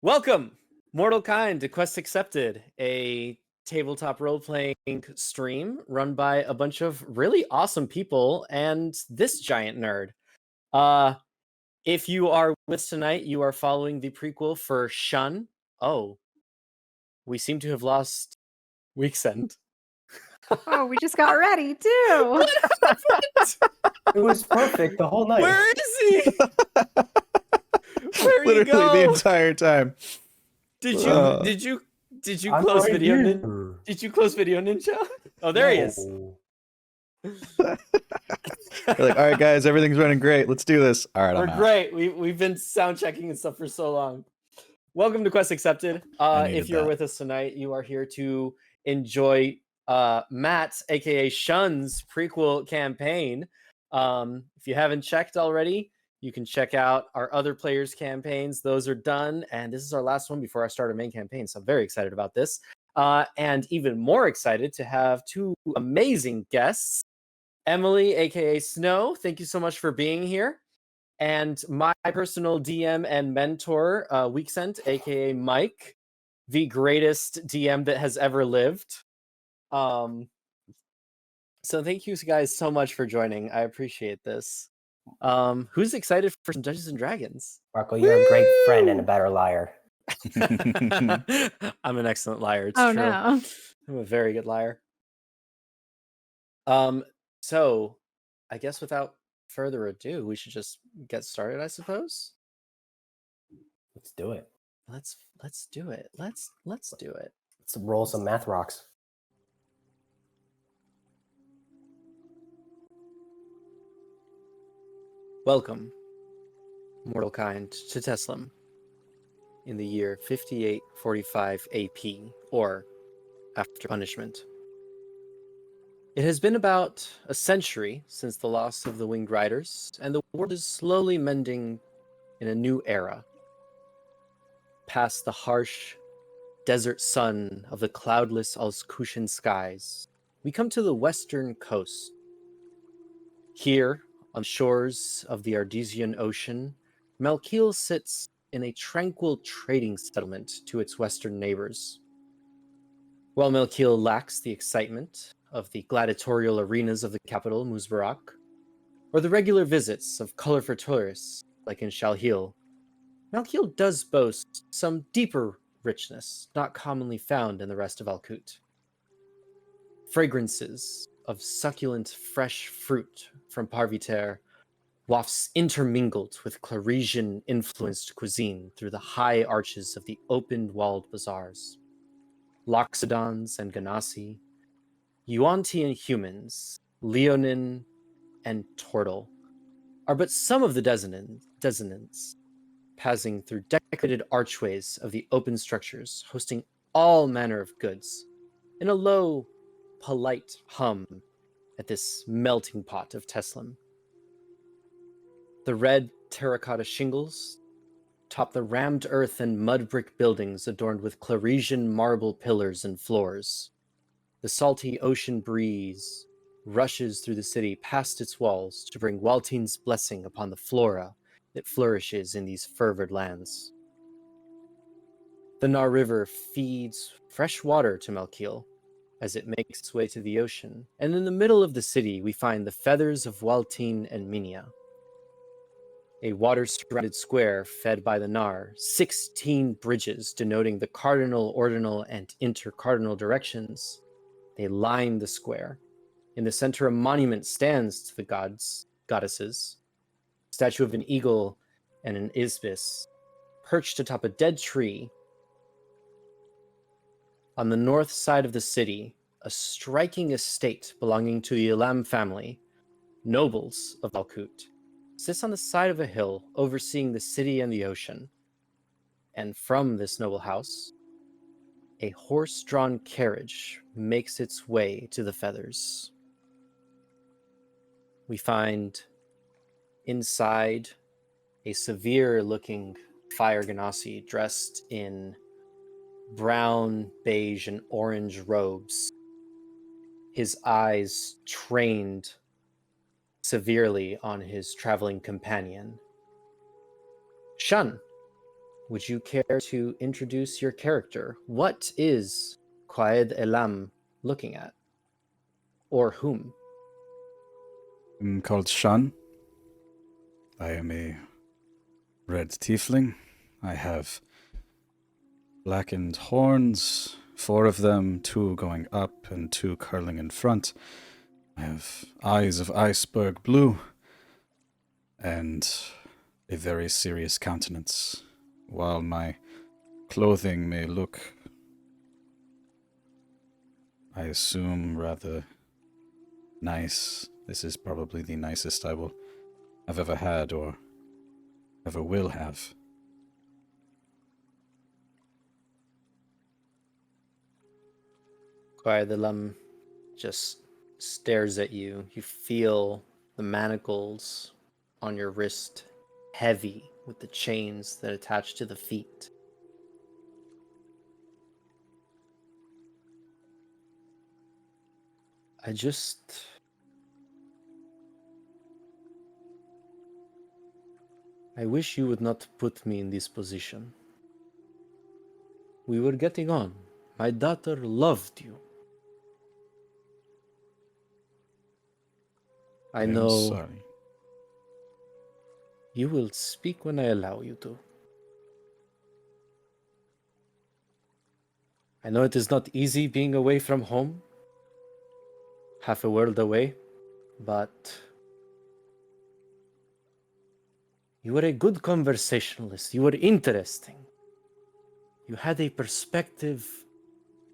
Welcome, mortal kind, to Quest Accepted, a tabletop role-playing stream run by a bunch of really awesome people and this giant nerd. If you are with us tonight, you are following the prequel for Shun. Oh, we seem to have lost Weeksend. Oh, we just got ready too. It was perfect the whole night. Where is he? Where Literally you go? the entire time. Did you I'm close right video? here. Did you close video ninja? Oh, there he is. No. They're like, all right, guys, everything's running great. Let's do this. All right, We're I'm out. great. We've been sound checking and stuff for so long. Welcome to Quest Accepted. If you're with us tonight, you are here to enjoy Matt, aka Shun's prequel campaign. If you haven't checked already, you can check out our other players' campaigns. Those are done, and this is our last one before I start our main campaign. So I'm very excited about this, and even more excited to have two amazing guests. Emily, aka Snow, thank you so much for being here. And my personal DM and mentor, Weeksend, aka Mike, the greatest DM that has ever lived. So thank you guys so much for joining. I appreciate this. Who's excited for some Dungeons and Dragons? Marco, you're a great friend and a better liar. I'm an excellent liar. It's Oh true. no. I'm a very good liar. So I guess without further ado, we should just get started, I suppose. Let's do it. Let's do it. Let's do it. Let's roll some math rocks. Welcome, mortal kind, to Teslim in the year 5845 AP, or after punishment. It has been about a century since the loss of the Winged Riders, and the world is slowly mending in a new era. Past the harsh desert sun of the cloudless Alskushan skies, we come to the western coast. Here, on the shores of the Ardesian Ocean, Malkiel sits in a tranquil trading settlement to its western neighbors. While Malkiel lacks the excitement of the gladiatorial arenas of the capital, Muzbarak, or the regular visits of colorful tourists like in Shalhil, Malkiel does boast some deeper richness not commonly found in the rest of Alkut. Fragrances of succulent fresh fruit from Parviter wafts intermingled with Claresian-influenced cuisine through the high arches of the open-walled bazaars. Loxodons and Ganassi, Yuan-Tian humans, Leonin, and Tortle are but some of the dissonants passing through decorated archways of the open structures, hosting all manner of goods, in a low, polite hum at this melting pot of Teslim. The red terracotta shingles top the rammed earth and mud brick buildings adorned with Claresian marble pillars and floors. The salty ocean breeze rushes through the city past its walls to bring Waltin's blessing upon the flora that flourishes in these fervid lands. The Nar River feeds fresh water to Malkiel as it makes its way to the ocean, and in the middle of the city we find the feathers of Waltin and Minia. A water-surrounded square fed by the Nar, 16 bridges denoting the cardinal, ordinal, and intercardinal directions. They line the square. In the center, a monument stands to the goddesses. A statue of an eagle and an isbis, perched atop a dead tree. On the north side of the city, a striking estate belonging to the Elam family, nobles of Alkut, sits on the side of a hill overseeing the city and the ocean. And from this noble house, a horse-drawn carriage makes its way to the feathers. We find inside a severe-looking Fire Ganassi dressed in brown, beige, and orange robes, his eyes trained severely on his traveling companion. Shun, would you care to introduce your character? What is Qaed Elam looking at? Or whom? I'm called Shun. I am a red tiefling. I have blackened horns, 4 of them, 2 going up and 2 curling in front. I have eyes of iceberg blue and a very serious countenance. While my clothing may look, I assume, rather nice, this is probably the nicest I've ever had or ever will have. Qaed Elam just stares at you. You feel the manacles on your wrist heavy with the chains that attach to the feet. I wish you would not put me in this position. We were getting on. My daughter loved you. I I'm know sorry. you will speak when I allow you to. I know it is not easy being away from home, half a world away, but you were a good conversationalist. You were interesting. You had a perspective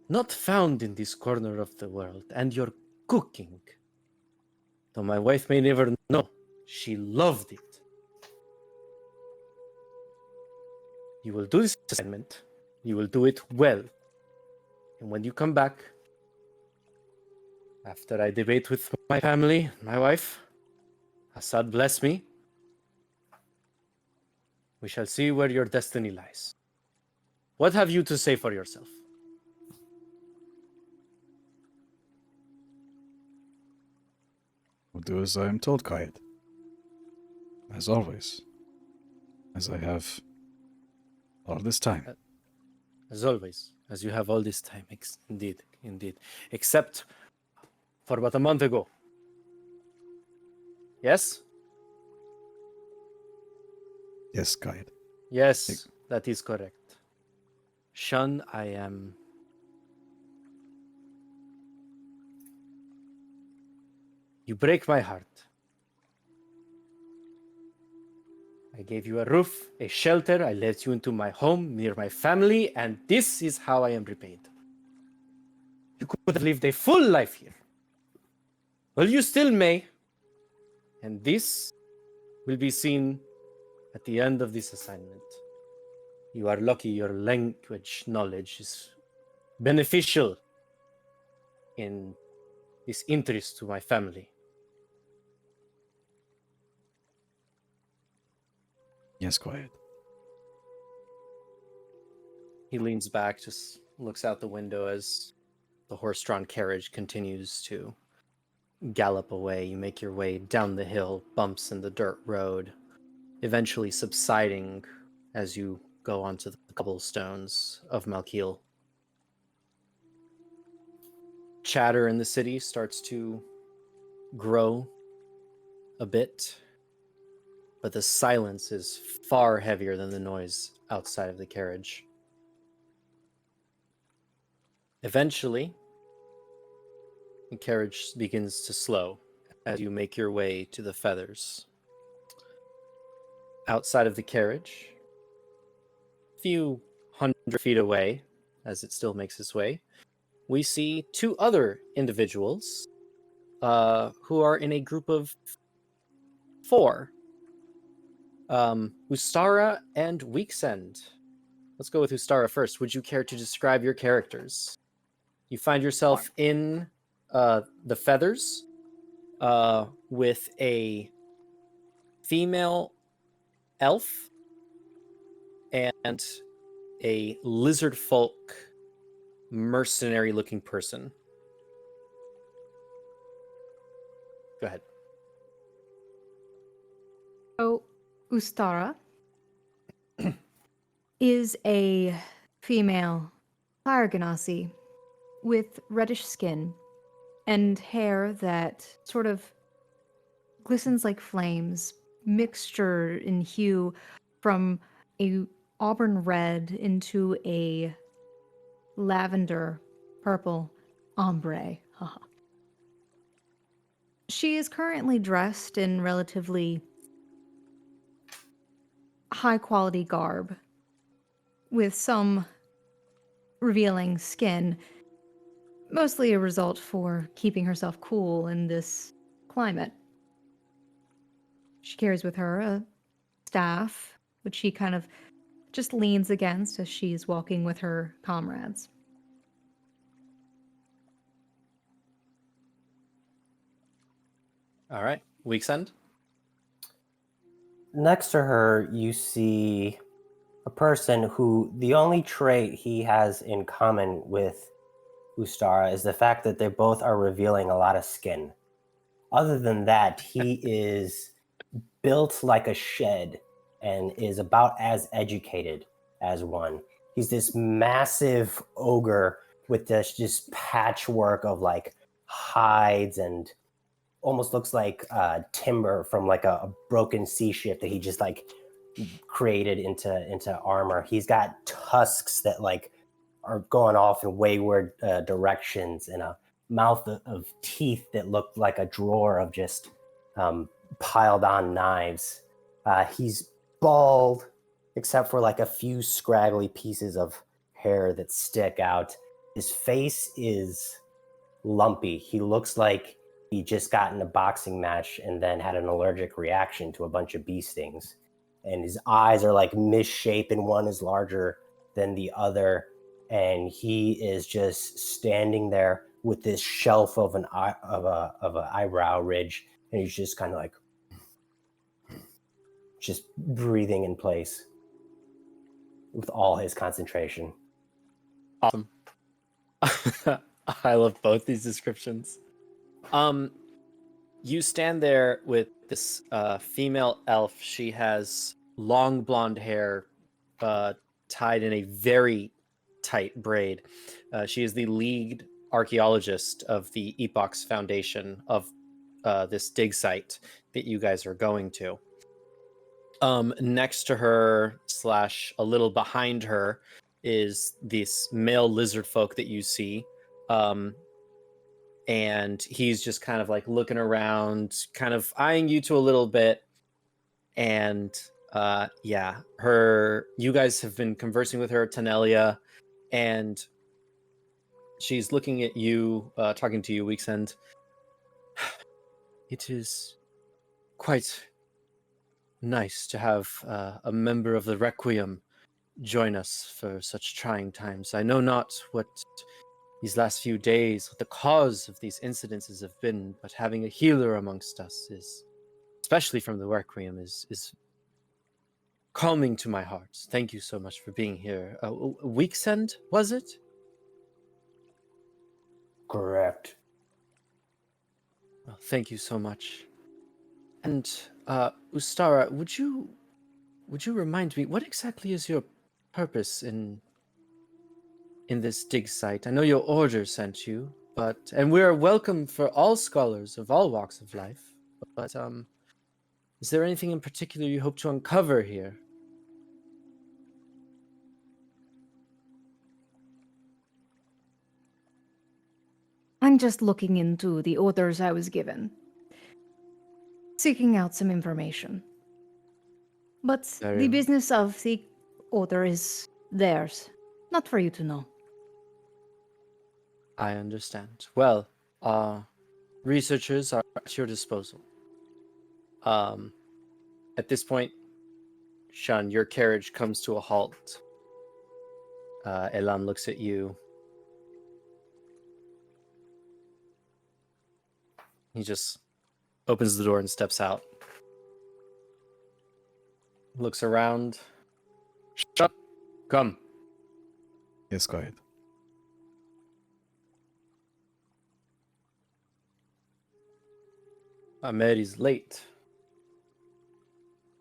not found in this corner of the world, and your cooking, though my wife may never know, she loved it. You will do this assignment. You will do it well. And when you come back, after I debate with my family, my wife, Assad bless me, we shall see where your destiny lies. What have you to say for yourself? Will do as I am told, Kayet. As always. As I have all this time. As always, as you have all this time. Indeed, indeed. Except for about a month ago. Yes? Yes, Kayet. Yes, that is correct. Shun, I am... You break my heart. I gave you a roof, a shelter, I let you into my home, near my family, and this is how I am repaid. You could have lived a full life here. Well, you still may. And this will be seen at the end of this assignment. You are lucky your language knowledge is beneficial in this interest to my family. Yes, Kayet. He leans back, just looks out the window as the horse-drawn carriage continues to gallop away. You make your way down the hill, bumps in the dirt road, eventually subsiding as you go onto the cobblestones of Malkiel. Chatter in the city starts to grow a bit, but the silence is far heavier than the noise outside of the carriage. Eventually, the carriage begins to slow as you make your way to the feathers. Outside of the carriage, a few hundred feet away, as it still makes its way, we see 2 other individuals who are in a group of 4. Ustara and Weeksend. Let's go with Ustara first. Would you care to describe your characters? You find yourself in the feathers with a female elf and a lizard folk mercenary looking person. Go ahead. So, Ustara is a female fire genasi with reddish skin and hair that sort of glistens like flames, mixture in hue from a auburn red into a lavender purple ombre. Haha. She is currently dressed in relatively high quality garb with some revealing skin, mostly a result for keeping herself cool in this climate. She carries with her a staff, which she kind of just leans against as she's walking with her comrades. All right, Weeksend. Next to her, you see a person who the only trait he has in common with Ustara is the fact that they both are revealing a lot of skin. Other than that, he is built like a shed and is about as educated as one. He's this massive ogre with this just patchwork of like hides and almost looks like timber from like a broken sea ship that he just like created into armor. He's got tusks that like are going off in wayward directions and a mouth of teeth that look like a drawer of just piled on knives. He's bald, except for like a few scraggly pieces of hair that stick out. His face is lumpy. He looks like he just got in a boxing match and then had an allergic reaction to a bunch of bee stings. And his eyes are like misshapen. One is larger than the other. And he is just standing there with this shelf of an eyebrow ridge. And he's just kind of like, just breathing in place with all his concentration. Awesome. I love both these descriptions. You stand there with this female elf. She has long blonde hair tied in a very tight braid. She is the lead archaeologist of the Epoch's Foundation of this dig site that you guys are going to. Next to her / a little behind her is this male lizard folk that you see. And he's just kind of like looking around, kind of eyeing you to a little bit. And you guys have been conversing with her, Tanelia, and she's looking at you, talking to you, Weeksend. It is quite nice to have a member of the Requiem join us for such trying times. I know not what these last few days, what the cause of these incidences have been, but having a healer amongst us is, especially from the Requiem, is calming to my heart. Thank you so much for being here. Weeksend, was it? Correct. Well, thank you so much. And Ustara, would you remind me, what exactly is your purpose in this dig site? I know your order sent you, and we are welcome for all scholars of all walks of life. But is there anything in particular you hope to uncover here? I'm just looking into the orders I was given, seeking out some information. But the business of the order is theirs, not for you to know. I understand. Well, researchers are at your disposal. At this point, Shun, your carriage comes to a halt. Elan looks at you. He just opens the door and steps out. Looks around. Shun, come. Yes, go ahead. Ahmed is late.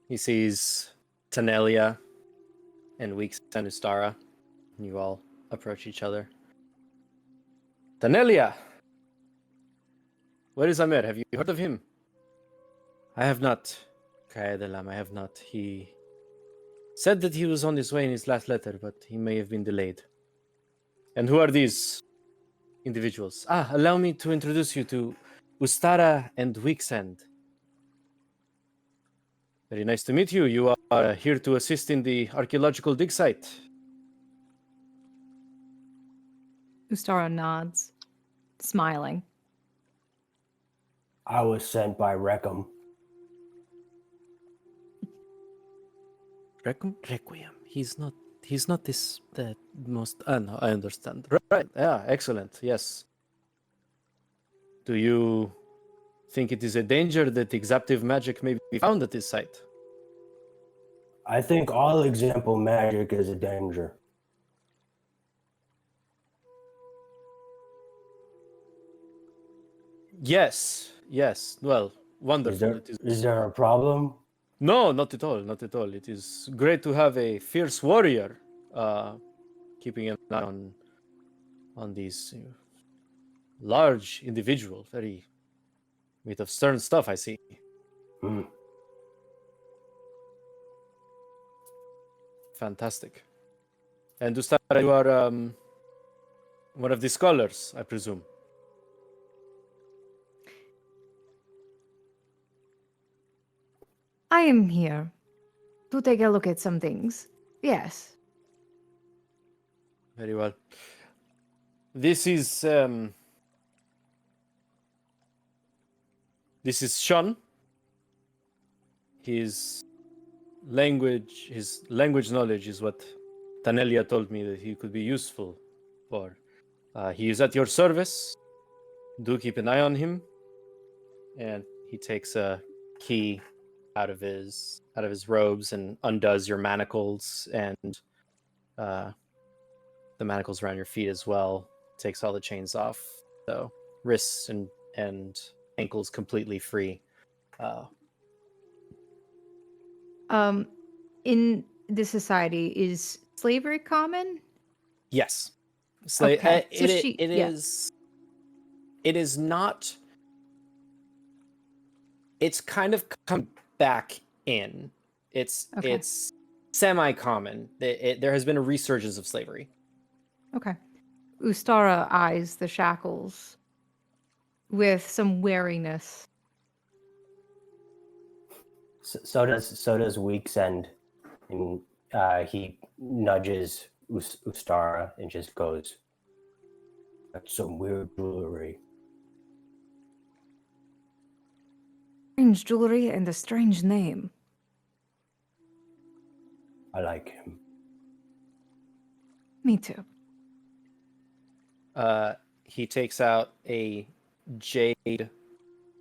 He sees Tanelia and Weeksend and Ustara. You all approach each other. Danelia! Where is Amir? Have you heard of him? I have not. Kaedelam, I have not. He said that he was on his way in his last letter, but he may have been delayed. And who are these individuals? Allow me to introduce you to Ustara and Weeksend. Very nice to meet you. You are here to assist in the archaeological dig site. Ustara nods, smiling. I was sent by Reckham. Requiem. He's not this the most. No, I understand. Right. Yeah. Excellent. Yes. Do you think it is a danger that exaptive magic may be found at this site? I think all example magic is a danger. Yes. Yes. Well, wonderful. Is there a problem? No, not at all. Not at all. It is great to have a fierce warrior, keeping an eye on these large individual, very bit of stern stuff. I see. Hmm. Fantastic. And Ustara, you are one of the scholars, I presume. I am here to take a look at some things. Yes. Very well. This is Shun. His language knowledge is what Tanelia told me that he could be useful for. He is at your service. Do keep an eye on him. And he takes a key out of his robes and undoes your manacles and the manacles around your feet as well. Takes all the chains off, so wrists and ankles completely free. In this society, is slavery common? Yes, Okay, so it is not. It's kind of come back in. It's semi-common. There has been a resurgence of slavery. Okay. Ustara eyes the shackles with some wariness. So does Weeksend, and he nudges Ustara and just goes, "That's some weird jewelry." Strange jewelry and a strange name. I like him. Me too. He takes out a jade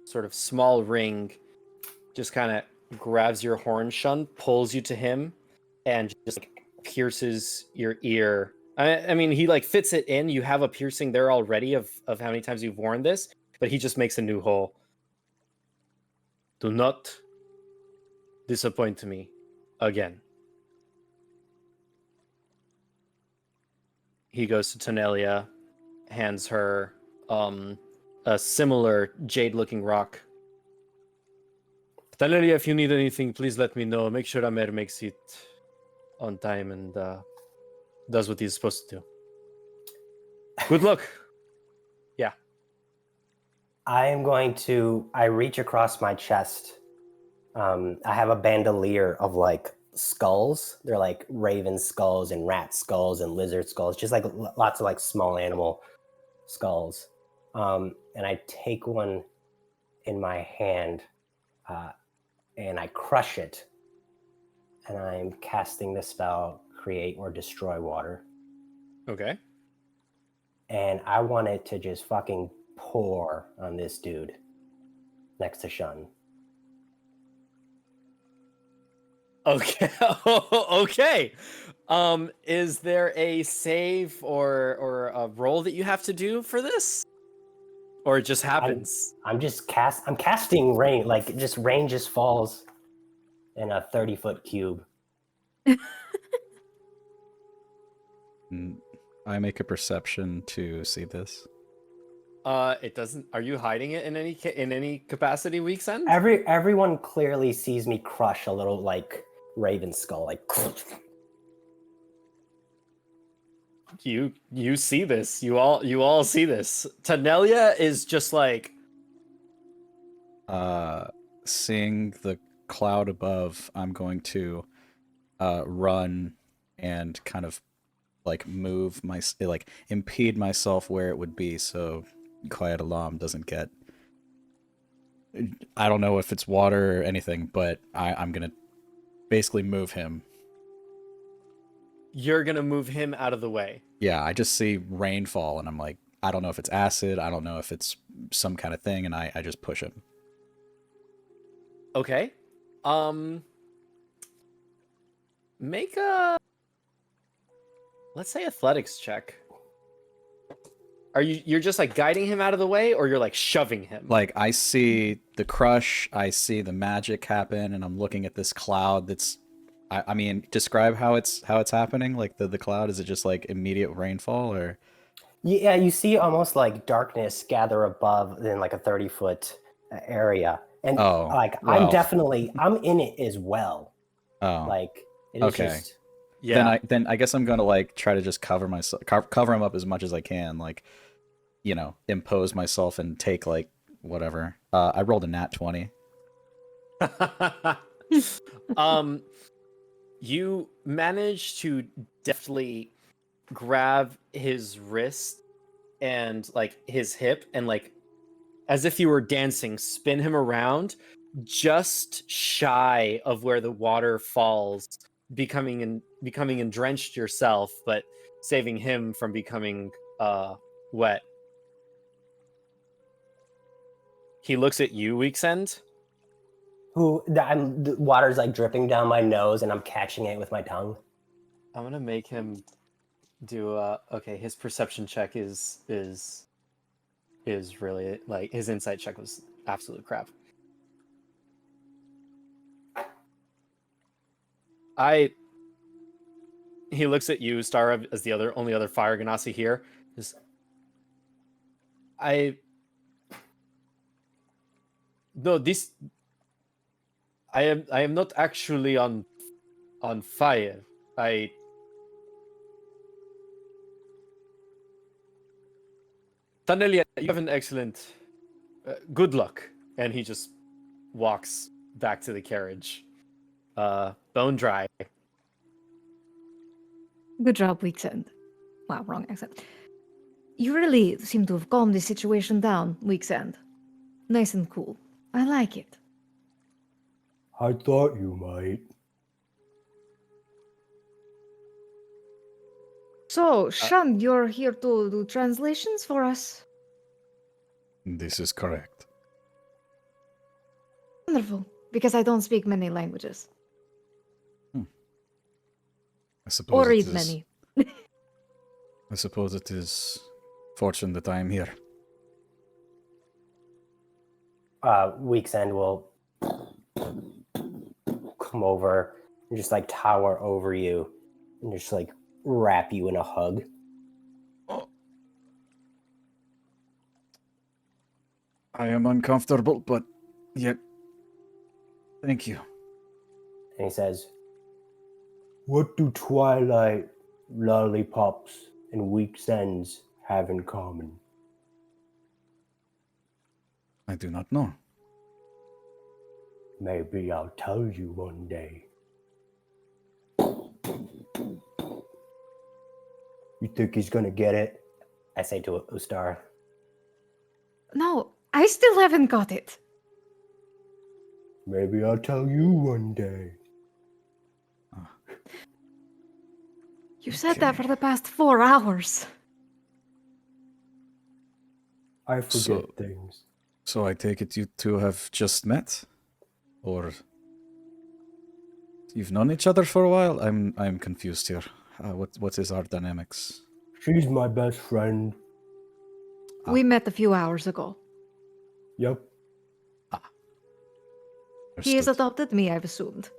sort of small ring, just kind of grabs your horn, Shun, pulls you to him, and just like, pierces your ear. I mean, he like fits it in. You have a piercing there already of how many times you've worn this, but he just makes a new hole. Do not disappoint me again. He goes to Tanelia, hands her a similar jade-looking rock. Tanelia, if you need anything, please let me know. Make sure Amer makes it on time and does what he's supposed to do. Good luck. Yeah. I reach across my chest. I have a bandolier of like skulls. They're like raven skulls and rat skulls and lizard skulls, just like lots of like small animal skulls. And I take one in my hand and I crush it. And I'm casting the spell Create or Destroy Water. Okay. And I want it to just fucking pour on this dude next to Shun. Okay. Okay. Is there a save or a roll that you have to do for this? Or it just happens? I'm casting rain, like just rain just falls in a 30-foot cube. I make a perception to see this. It doesn't. Are you hiding it in any capacity, Weeksend? Everyone clearly sees me crush a little like raven skull, like. You see this. You all see this. Tanelia is just like, Seeing the cloud above, I'm going to run and kind of like move like impede myself where it would be so Quiet Alarm doesn't get. I don't know if it's water or anything, but I'm gonna basically move him. you're gonna move him out of the way. Yeah, I just see rainfall and I'm like, I don't know if it's acid, I don't know if it's some kind of thing, and I just push him. Okay. Make a, let's say, athletics check. You're just like guiding him out of the way, or you're like shoving him? Like, I see the crush, I see the magic happen, and I'm looking at this cloud that's I mean, describe how it's happening, like the cloud. Is it just like immediate rainfall, or Yeah, you see almost like darkness gather above in like a 30-foot area. And like I'm in it as well. Oh. Like it is Okay. just Yeah. Then I guess I'm gonna like try to just cover myself, cover him up as much as I can, like, you know, impose myself and take like whatever. I rolled a nat 20. You manage to deftly grab his wrist and like his hip, and like as if you were dancing, spin him around just shy of where the water falls, becoming drenched yourself, but saving him from becoming wet. He looks at you, Weeksend. the water's like dripping down my nose and I'm catching it with my tongue. I'm gonna make him do okay, his perception check is really, like, his insight check was absolute crap. He looks at you, Ustara, as the only other fire ganassi here. I am not actually on fire. Tanelia, you have an excellent good luck. And he just walks back to the carriage. Bone dry. Good job, Weeksend. Wow, wrong accent. You really seem to have calmed the situation down, Weeksend. Nice and cool. I like it. I thought you might. So, Shun, you're here to do translations for us? This is correct. Wonderful, because I don't speak many languages. I suppose Or it read is- many. I suppose it is fortune that I am here. Weeksend will come over and just like tower over you and just like wrap you in a hug. I am uncomfortable, but yet, thank you. And he says, "What do twilight, lollipops, and weeksends have in common?" I do not know. Maybe I'll tell you one day. You think he's gonna get it? I say to Ustara. No, I still haven't got it. Maybe I'll tell you one day. You said that for the past 4 hours. I forget So- things. So I take it you two have just met, or you've known each other for a while. I'm confused here. What is our dynamics? She's my best friend. We met a few hours ago. Yep. He has Understood. adopted me, I've assumed.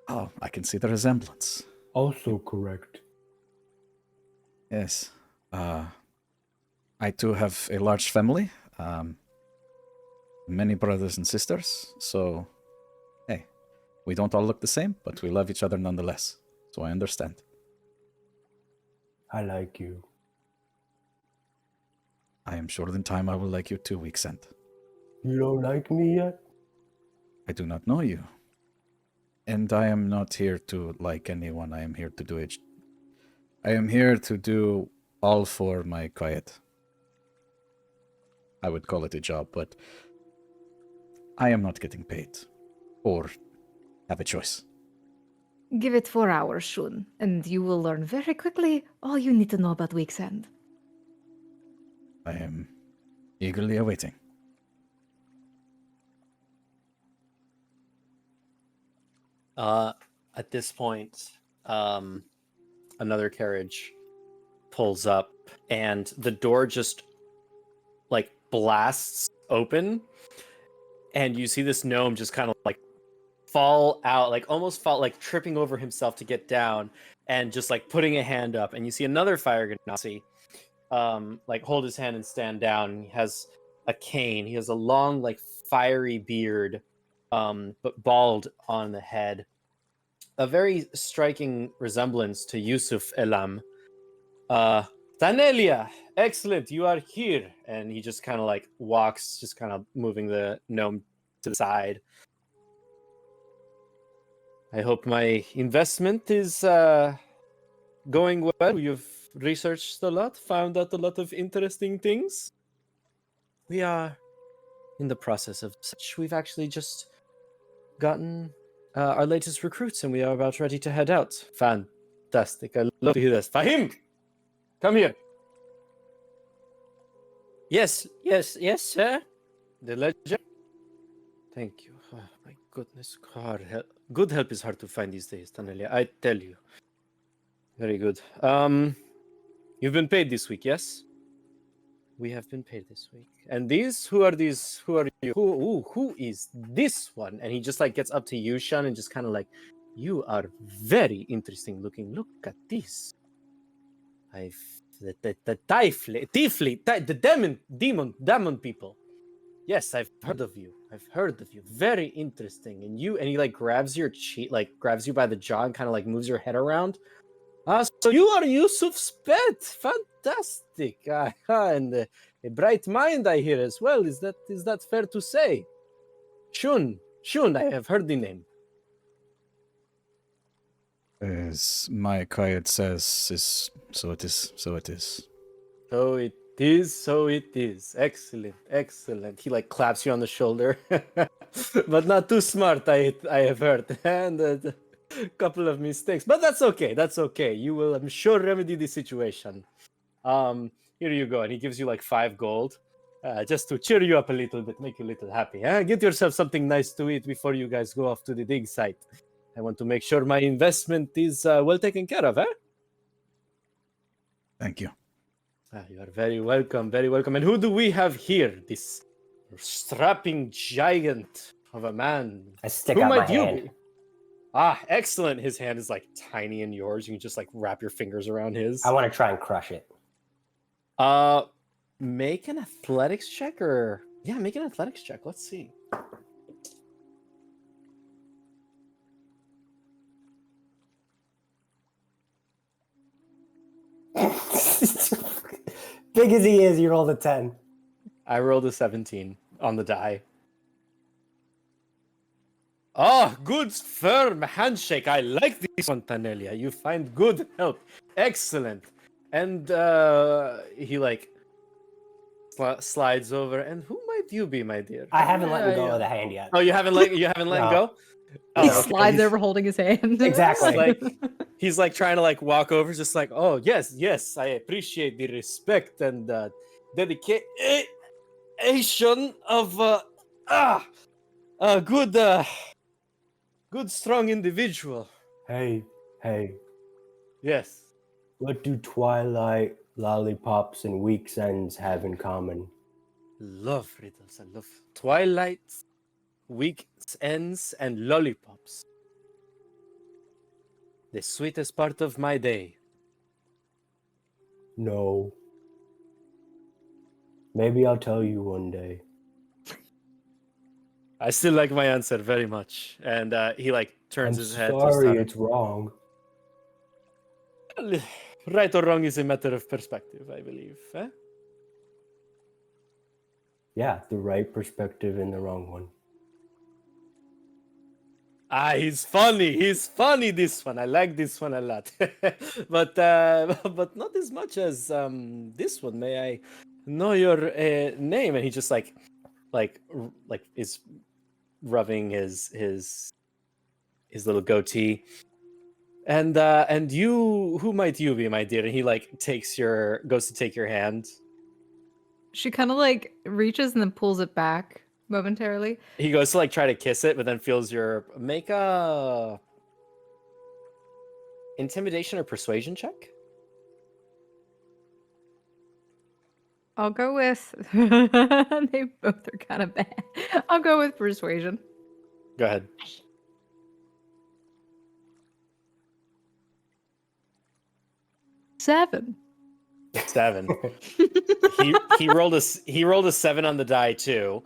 Oh, I can see the resemblance. Also correct. Yes. I too have a large family. Many brothers and sisters. So, hey, we don't all look the same, but we love each other nonetheless. So I understand. I like you. I am sure in time I will like you too, Weeksend. You don't like me yet? I do not know you. And I am not here to like anyone. I am here to do it. I am here to do all for my quiet. I would call it a job, but I am not getting paid or have a choice. Give it 4 hours, Shun, and you will learn very quickly all you need to know about Weeksend. I am eagerly awaiting. At this point, another carriage pulls up, and the door just like blasts open, and you see this gnome just kind of like fall out, like almost fall, like tripping over himself to get down, and just like putting a hand up, and you see another fire genasi like hold his hand and stand down. He has a cane. He has a long, like fiery beard, but bald on the head. A very striking resemblance to Yusuf Elam. Tanelia, excellent, you are here. And he just kind of like walks, just kind of moving the gnome to the side. I hope my investment is going well. You've researched a lot, found out a lot of interesting things. We are in the process of such. We've actually just gotten our latest recruits, and we are about ready to head out. Fantastic. I love to hear this. Fahim! Come here. Yes, sir. The ledger. Thank you. Oh, my goodness. Good help is hard to find these days, Tanelia. I tell you. Very good. You've been paid this week, yes? We have been paid this week. And these? Who are these? Who are you? Who is this one? And he just like gets up to you, Shun, and just kind of like, you are very interesting looking. Look at this. The Tiefling, the demon people. Yes, I've heard of you. Very interesting. And he like grabs your cheek, like grabs you by the jaw and kind of like moves your head around. So you are Yusuf's pet. Fantastic. And a bright mind I hear as well. Is that fair to say? Shun, I have heard the name. As my quiet says, is so it is, so it is. So it is. Excellent. He like claps you on the shoulder. But not too smart, I have heard. And a couple of mistakes. But that's okay. You will, I'm sure, remedy the situation. Here you go. And he gives you like 5 gold. Just to cheer you up a little bit, make you a little happy. Get yourself something nice to eat before you guys go off to the dig site. I want to make sure my investment is well taken care of, Thank you. You are very welcome, very welcome. And who do we have here? This strapping giant of a man. I stick Who out my might you hand. be? Excellent. His hand is like tiny in yours. You can just like wrap your fingers around his. I want to try and crush it. Make an athletics check, or yeah, make an athletics check. Let's see. Big as he is, you rolled a 10. I rolled a 17 on the die. Oh, good firm handshake. I like this one, Tanelia. You find good help. Excellent. And he like slides over. And who might you be, my dear? I haven't let him go of the hand yet. Oh, you haven't let him No. go? He Oh, okay. slides over holding his hand. Exactly. He's like trying to like walk over, just like, oh yes, I appreciate the respect and dedication of a good strong individual. Hey, Yes. what do Twilight, Lollipops, and Weeksends have in common? Love riddles. I love Twilight, Weekends, and lollipops. The sweetest part of my day. No. Maybe I'll tell you one day. I still like my answer very much. And he like turns I'm his head to sorry, Ustara. it's wrong. Right or wrong is a matter of perspective, I believe. Eh? Yeah, the right perspective and the wrong one. Ah, he's funny. He's funny. This one, I like this one a lot. but not as much as this one. May I know your name? And he just like is rubbing his little goatee. And you, who might you be, my dear? And he like goes to take your hand. She kind of like reaches and then pulls it back momentarily. He goes to like try to kiss it, but then feels your make a intimidation or persuasion check. I'll go with. They both are kind of bad. I'll go with persuasion. Go ahead. Seven. 7. he rolled a 7 on the die too.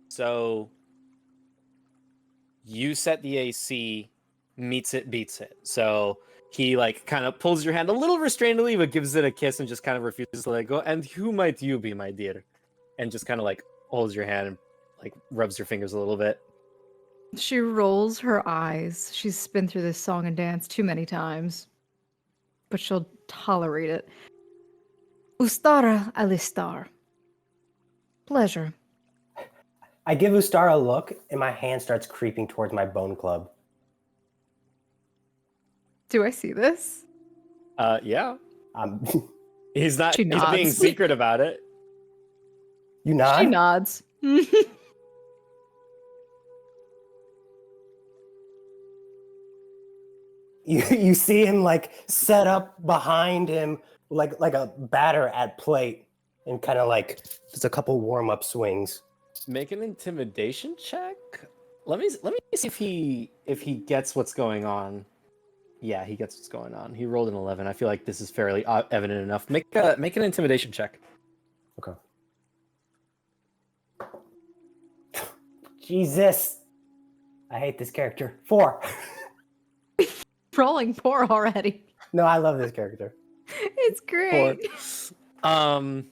So you set the AC, meets it, beats it. So he like kind of pulls your hand a little restrainedly, but gives it a kiss and just kind of refuses to let go. And who might you be, my dear? And just kind of like holds your hand and like rubs your fingers a little bit. She rolls her eyes. She's been through this song and dance too many times, but she'll tolerate it. Ustara Alistar. Pleasure. I give Ustara a look, and my hand starts creeping towards my bone club. Do I see this? Yeah. Um, He's not She he's being nods. secret about it. you nod? She nods. You see him like set up behind him like a batter at plate, and kind of like just a couple warm-up swings. Make an intimidation check. Let me see if he gets what's going on. Yeah, he gets what's going on. He rolled an 11. I feel like this is fairly evident enough. Make an intimidation check. Okay. Jesus, I hate this character. 4. Rolling 4 already. No, I love this character. It's great. 4.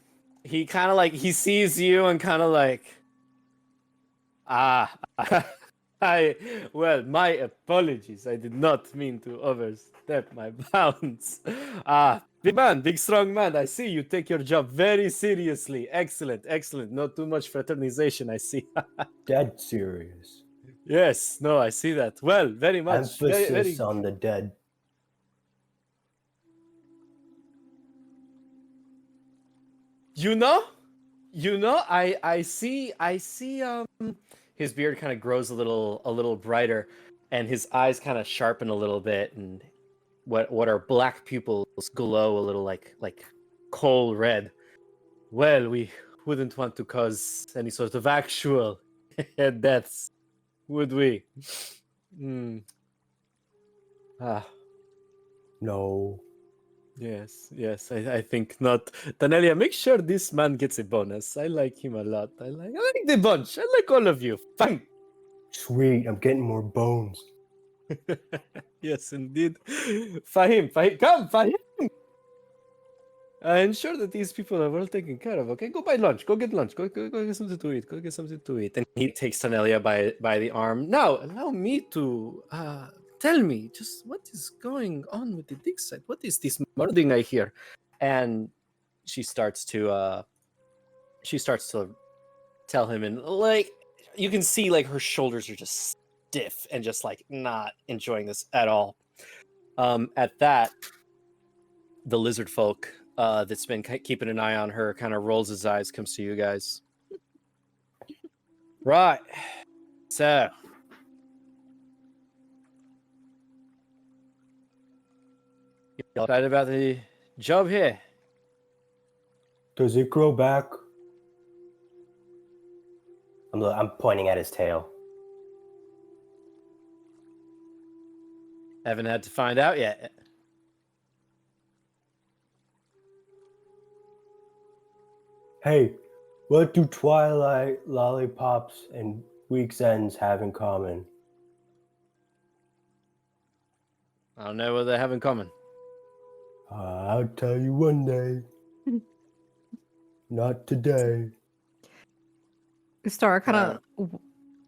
He kind of like he sees you and kind of like, my apologies. I did not mean to overstep my bounds. Big man, big strong man. I see you take your job very seriously. Excellent. Not too much fraternization, I see. Dead serious. Yes, no, I see that. Well, very much. Emphasis Very. on the dead. You know, I see his beard kind of grows a little brighter, and his eyes kind of sharpen a little bit, and what are black pupils glow a little like coal red. Well, we wouldn't want to cause any sort of actual deaths, would we? Ah, No. yes, I think not. Danelia, make sure this man gets a bonus. I like him a lot. I like the bunch. I like all of you. Fine. Sweet, I'm getting more bones. Yes, indeed. Fahim, come, Fahim. Ensure that these people are well taken care of. Okay, go buy lunch. Go get lunch. Go get something to eat. Go get something to eat. And he takes Tanelia by the arm. Now, allow me to tell me just what is going on with the dig site. What is this murdering I hear? And she starts to tell him, and like you can see, like her shoulders are just stiff and just like not enjoying this at all. At that, the lizard folk that's been keeping an eye on her kind of rolls his eyes, comes to you guys. Right. So, you all right about the job here? Does it grow back? I'm pointing at his tail. Haven't had to find out yet. Hey, what do Twilight, Lollipops, and Weeksends have in common? I don't know what they have in common. I'll tell you one day. Not today. Ustara kind of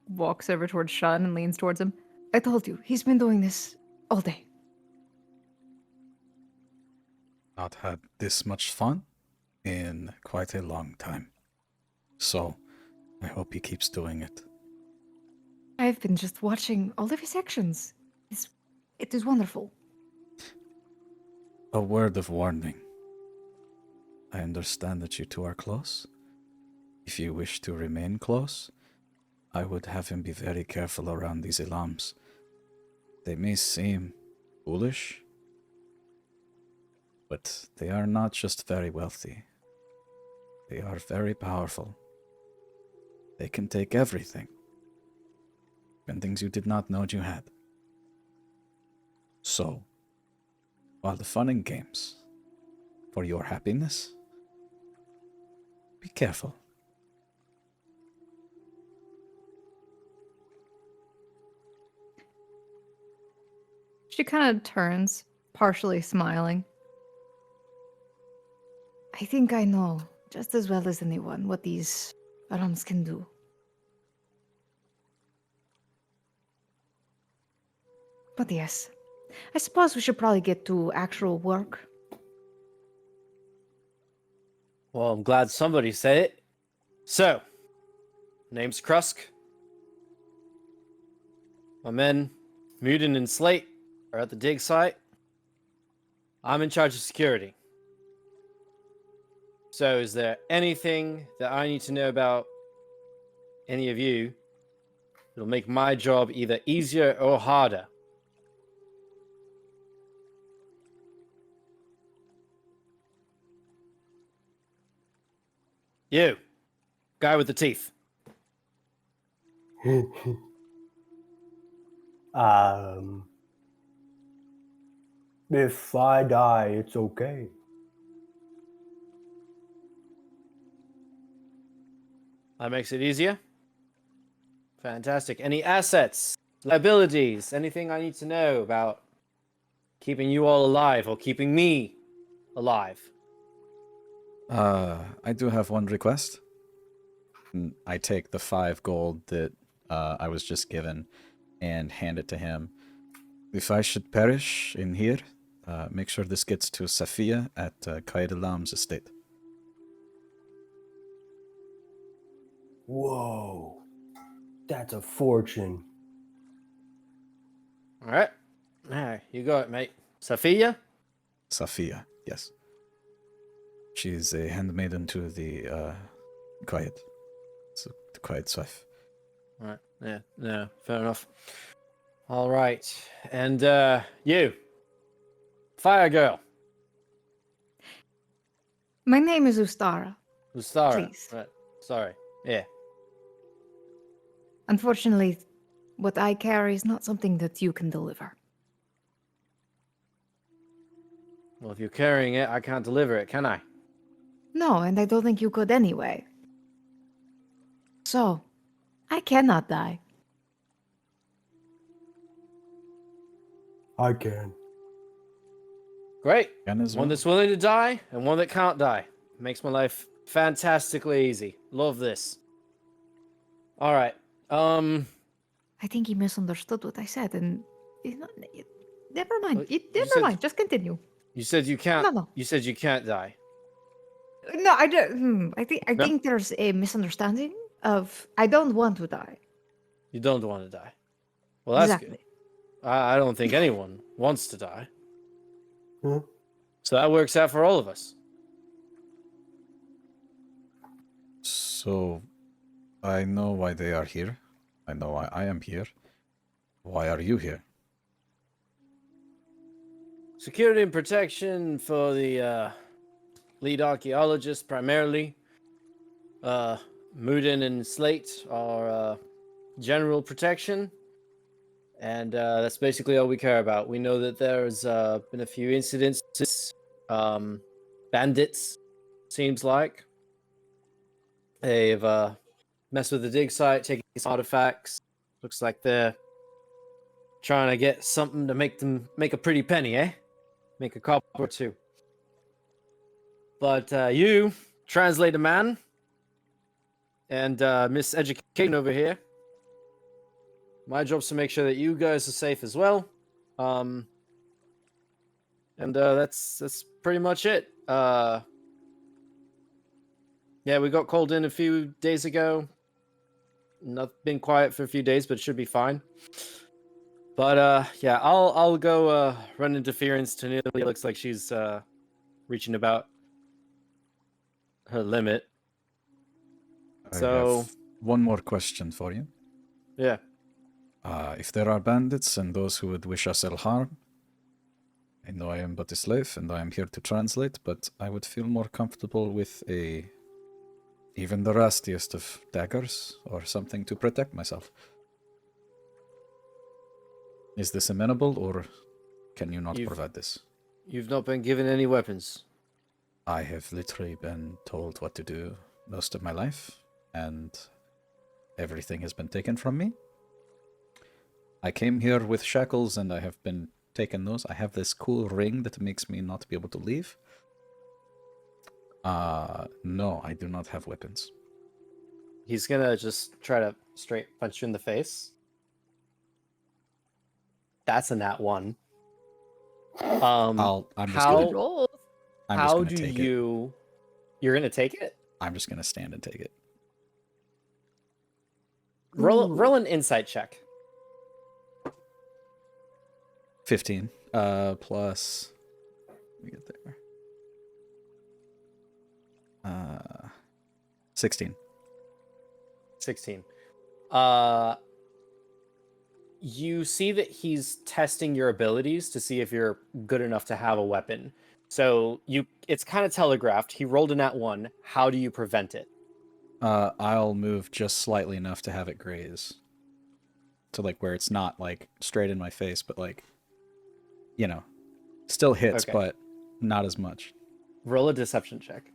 walks over towards Shun and leans towards him. I told you, he's been doing this all day. Not had this much fun in quite a long time. So, I hope he keeps doing it. I've been just watching all of his actions. It is wonderful. A word of warning. I understand that you two are close. If you wish to remain close, I would have him be very careful around these Ilams. They may seem foolish, but they are not just very wealthy. They are very powerful. They can take everything, even things you did not know you had. So, while the fun and games, for your happiness, be careful. She kind of turns, partially smiling. I think I know just as well as anyone what these Arams can do. But yes, I suppose we should probably get to actual work. Well, I'm glad somebody said it. So, name's Krusk. My men, Muden and Slate, are at the dig site. I'm in charge of security. So, is there anything that I need to know about any of you that'll make my job either easier or harder? You, guy with the teeth. If I die, it's okay. That makes it easier. Fantastic. Any assets, liabilities, anything I need to know about keeping you all alive or keeping me alive? I do have one request. I take the 5 gold that I was just given and hand it to him. If I should perish in here, make sure this gets to Safia at Kaidalam's estate. Whoa. That's a fortune. All right. You got it, mate. Safia? Safia, yes. She's a handmaiden to the Quiet. So the Quiet's wife. All right. Yeah, no, fair enough. All right. And you, Fire Girl. My name is Ustara. Ustara. Please. Right. Sorry. Yeah. Unfortunately, what I carry is not something that you can deliver. Well, if you're carrying it, I can't deliver it, can I? No, and I don't think you could anyway. So, I cannot die. I can. Great. Can as One well. that's willing to die and one that can't die. Makes my life fantastically easy. Love this. All right. I think he misunderstood what I said, and never mind. Well, you Never said- mind. Just continue. You said you can't. No. You said you can't die. No, I don't. I No? think there's a misunderstanding of I don't want to die. You don't want to die. Well, that's Exactly. good. I don't think anyone wants to die. Huh? So that works out for all of us. So, I know why they are here. I know why I am here. Why are you here? Security and protection for the lead archaeologist primarily. Muden and Slate are general protection. And that's basically all we care about. We know that there's been a few incidents, bandits, seems like. They've messed with the dig site, taking some artifacts. Looks like they're trying to get something to make a pretty penny, eh? Make a copper or two. But you, translator man, and Miss Education over here, my job's to make sure that you guys are safe as well. And that's pretty much it. Yeah, we got called in a few days ago. Not been quiet for a few days, but it should be fine. But yeah, I'll go run interference to Neely. It looks like she's reaching about her limit. I So have one more question for you. yeah, If there are bandits and those who would wish us ill harm, I know I am but a slave and I am here to translate, but I would feel more comfortable with even the rustiest of daggers or something to protect myself. Is this amenable, or can you not provide this? you've not been given any weapons. I have literally been told what to do most of my life, and everything has been taken from me. I came here with shackles, and I have been taken those. I have this cool ring that makes me not be able to leave. No, I do not have weapons. He's gonna just try to straight punch you in the face. That's a nat 1. I'm just how gonna, Roll. I'm just how gonna do take it. you're gonna take it? I'm just gonna stand and take it. Roll an insight check. 15. Plus. Let me get there. 16. 16. You see that he's testing your abilities to see if you're good enough to have a weapon. So it's kind of telegraphed. He rolled a nat 1. How do you prevent it? I'll move just slightly enough to have it graze. To like where it's not like straight in my face, but like, you know, still hits, Okay. but not as much. Roll a deception check.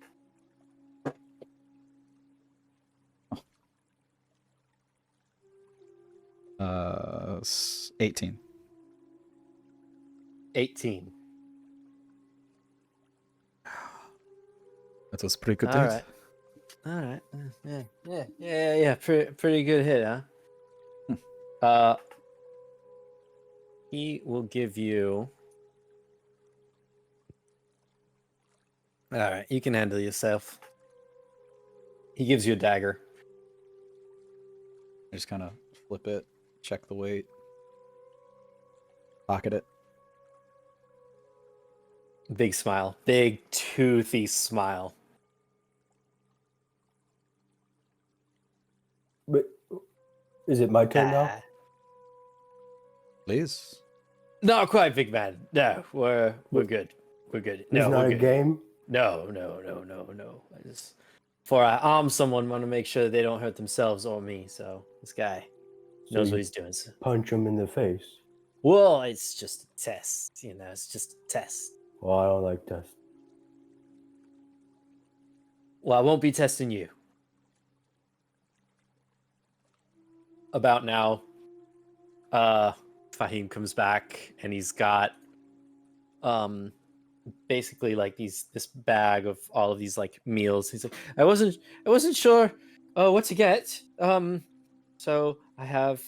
18. 18. That was pretty good. All right. All right. Yeah. Pretty good hit, huh? He will give you. All right, you can handle yourself. He gives you a dagger. I just kind of flip it, check the weight, pocket it. Big smile. Big toothy smile. But is it my turn now? Please. Not quite, big man. No, we're good. We're good. It's No, not we're a good. game. No. Before I arm someone, want to make sure they don't hurt themselves or me. So this guy knows you what he's doing. So. Punch him in the face. Well, it's just a test. It's just a test. Well, I don't like tests. Well, I won't be testing you. About now, Fahim comes back and he's got basically like this bag of all of these like meals. He's like, I wasn't sure what to get. So I have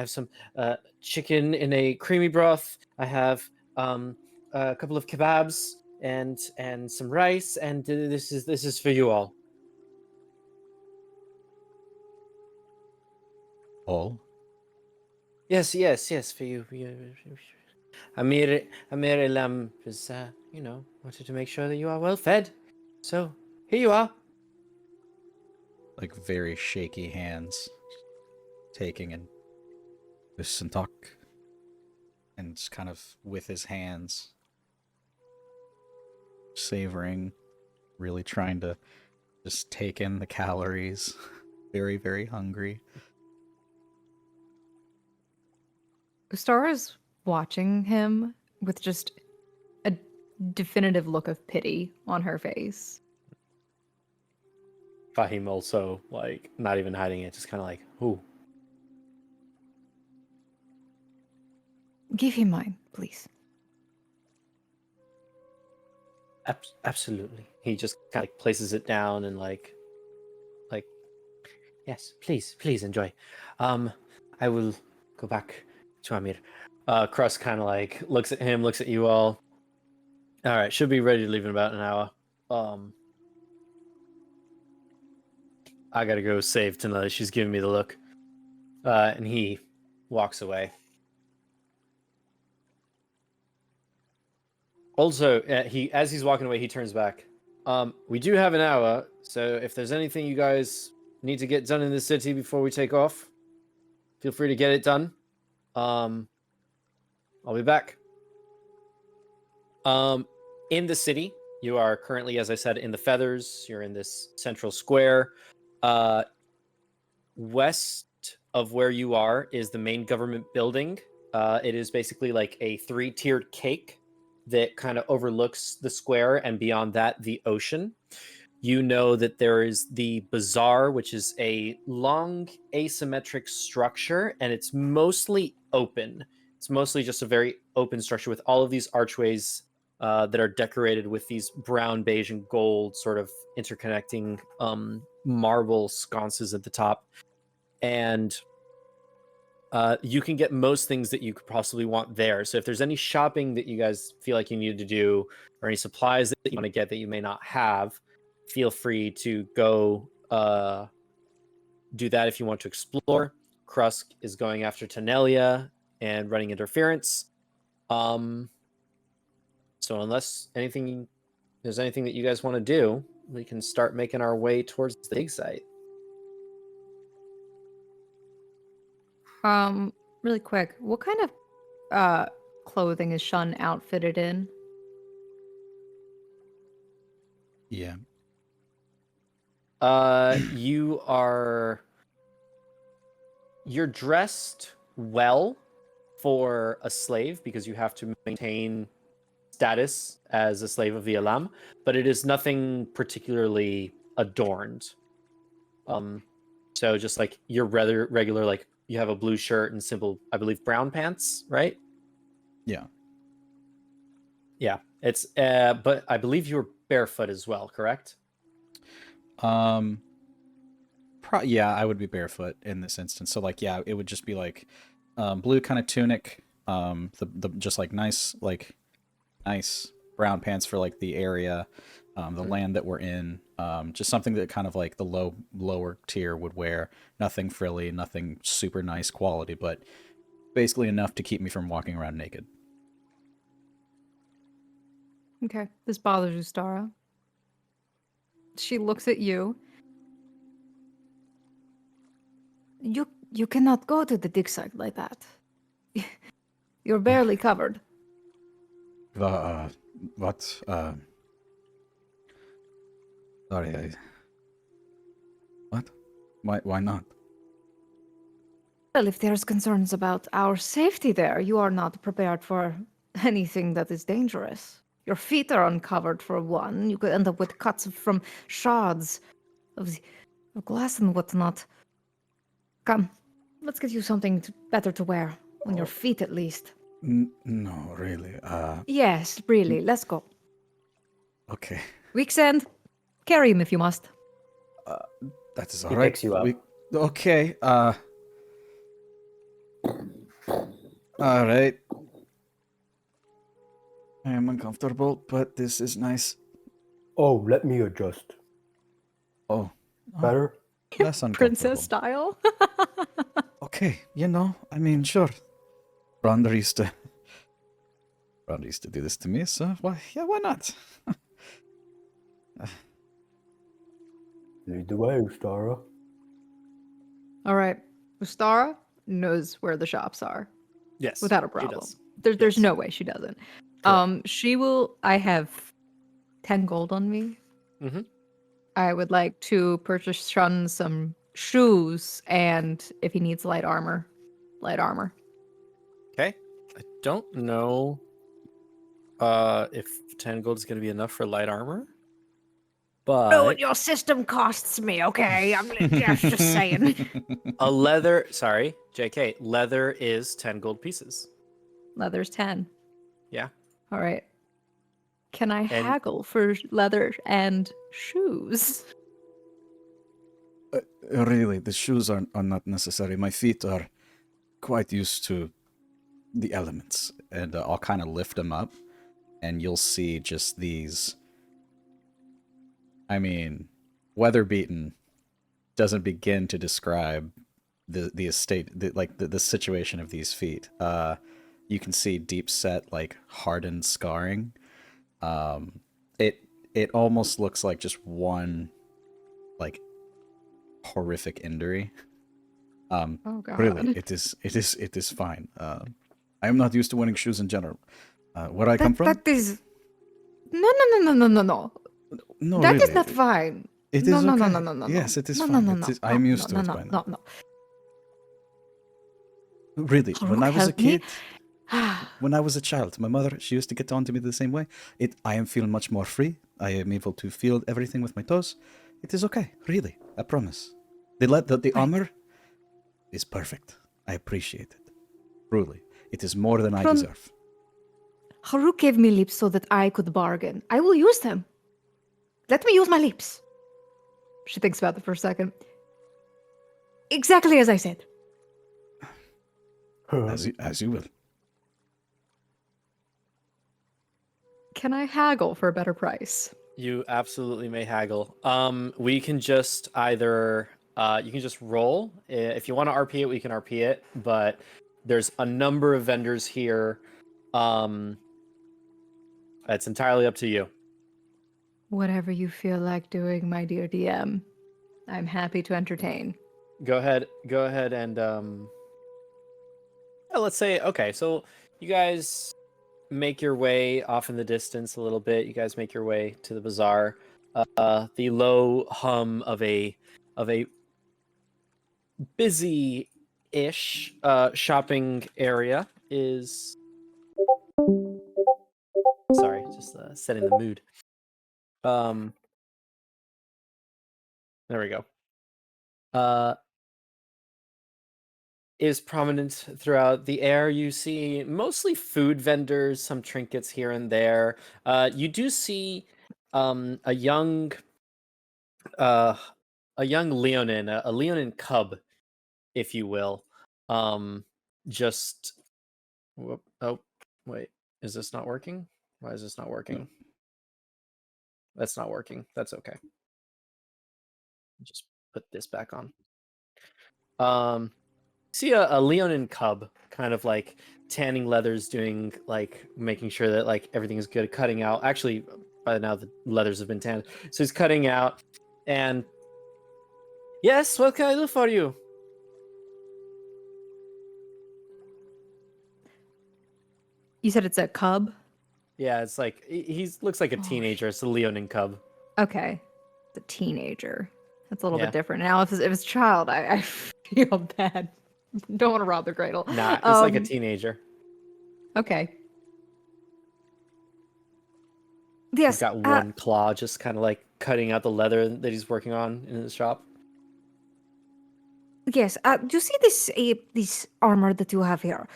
some chicken in a creamy broth. I have a couple of kebabs and some rice, and this is for you all. All? Yes, for you. Amir Lam is, wanted to make sure that you are well fed. So, here you are. Like very shaky hands, taking and listen, talk, and just kind of with his hands, savoring, really trying to just take in the calories. Very, very hungry. Ustara's watching him with just a definitive look of pity on her face. Fahim also, like, not even hiding it, just kind of like, ooh. Give him mine, please. Absolutely. He just kind of like places it down and like, yes, please enjoy. I will go back to Amir. Crust kind of like looks at him, looks at you all. All right, should be ready to leave in about an hour. I gotta go save Tanella. She's giving me the look. And he walks away. Also, as he's walking away, he turns back. We do have an hour, so if there's anything you guys need to get done in the city before we take off, feel free to get it done. I'll be back. In the city, you are currently, as I said, in the Feathers. You're in this central square. West of where you are is the main government building. It is basically like a 3-tiered cake that kind of overlooks the square, and beyond that, the ocean. You know that there is the bazaar, which is a long asymmetric structure, and it's mostly open. It's mostly just a very open structure with all of these archways that are decorated with these brown, beige, and gold sort of interconnecting marble sconces at the top. And you can get most things that you could possibly want there. So if there's any shopping that you guys feel like you need to do, or any supplies that you want to get that you may not have, feel free to go do that if you want to explore. Krusk is going after Tanelia and running interference. So unless there's anything that you guys want to do, we can start making our way towards the dig site. Really quick, what kind of clothing is Shun outfitted in? Yeah. You're dressed well for a slave because you have to maintain status as a slave of the Alam, but it is nothing particularly adorned. So just like your regular, like you have a blue shirt and simple, I believe, brown pants, right? Yeah. Yeah. It's but I believe you're barefoot as well, correct? Yeah, I would be barefoot in this instance. So like, yeah, it would just be like blue kind of tunic, the just like nice brown pants for like the area, the land that we're in, just something that kind of like the lower tier would wear. Nothing frilly, nothing super nice quality, but basically enough to keep me from walking around naked. Okay, this bothers Ustara. She looks at you. You cannot go to the dig site like that. You're barely covered. What? Sorry, what? Why not? Well, if there's concerns about our safety there, you are not prepared for anything that is dangerous. Your feet are uncovered for one. You could end up with cuts from shards of glass and whatnot. Come, let's get you something better to wear on your feet at least. No, really. Yes, really. Let's go. Okay. Weeksend, carry him if you must. That is He all right. picks you up. Okay. All right. I am uncomfortable, but this is nice. Oh, let me adjust. Oh, Better? less uncomfortable. Princess style. Okay, I mean, sure. Rhonda used to do this to me, so why not? Lead the way, Ustara. All right. Ustara knows where the shops are Yes. without a she problem. does. There's Yes. no way she doesn't. Correct. She will. I have 10 gold on me. Mhm. I would like to purchase Shun some shoes, and if he needs light armor. Okay. I don't know if 10 gold is going to be enough for light armor. But your system costs me, okay? I'm just saying. A leather, sorry, JK, leather is 10 gold pieces. Leather's 10. Yeah. All right. Can I And- haggle for leather and shoes? Really, the shoes are not necessary. My feet are quite used to the elements. And I'll kind of lift them up, and you'll see just these. I mean, weather beaten doesn't begin to describe the estate, the situation of these feet. You can see deep set, like hardened scarring. It almost looks like just one, like, horrific injury. Oh god. Really, it is fine. I am not used to wearing shoes in general. Where I come from? That is. No. No, That really. is not fine. It no, is no, okay. no, no, no, no. Yes, it is no, fine. No, It no, is- no, I'm no, used to no, it no, by now. no, no. Really, when I was a Help me. kid, when I was a child, my mother, she used to get on to me the same way. I am feeling much more free. I am able to feel everything with my toes. It is okay, really. I promise. The armor is perfect. I appreciate it. Truly. It is more than I From- deserve. Haruk gave me lips so that I could bargain. I will use them. Let me use my lips. She thinks about it for a second. Exactly as I said. As you will. Can I haggle for a better price? You absolutely may haggle. We can just either you can just roll. If you want to RP it, we can RP it. But there's a number of vendors here. It's entirely up to you. Whatever you feel like doing, my dear DM. I'm happy to entertain. Go ahead and let's say, okay, so you guys make your way off in the distance a little bit. You guys make your way to the bazaar. The low hum of a busy-ish shopping area is. Sorry, just setting the mood. There we go. Is prominent throughout the air. You see mostly food vendors, some trinkets here and there. You do see a young Leonin, a Leonin cub, if you will. Just oh wait, is this not working? Why is this not working? That's not working. That's okay. Just put this back on. See a Leonin cub, kind of like tanning leathers, doing like making sure that like everything is good, cutting out. Actually, by now the leathers have been tanned, so he's cutting out. And yes, what can I do for you? You said it's a cub? Yeah, it's like he's looks like a Oh, teenager. It's a Leonin cub. Okay. It's a teenager. That's a little Yeah. bit different. Now, if it's a child, I feel bad. Don't want to rob their cradle. Nah, it's like a teenager. Okay. He's Yes. got one claw, just kind of like cutting out the leather that he's working on in his shop. Yes. Do you see this armor that you have here?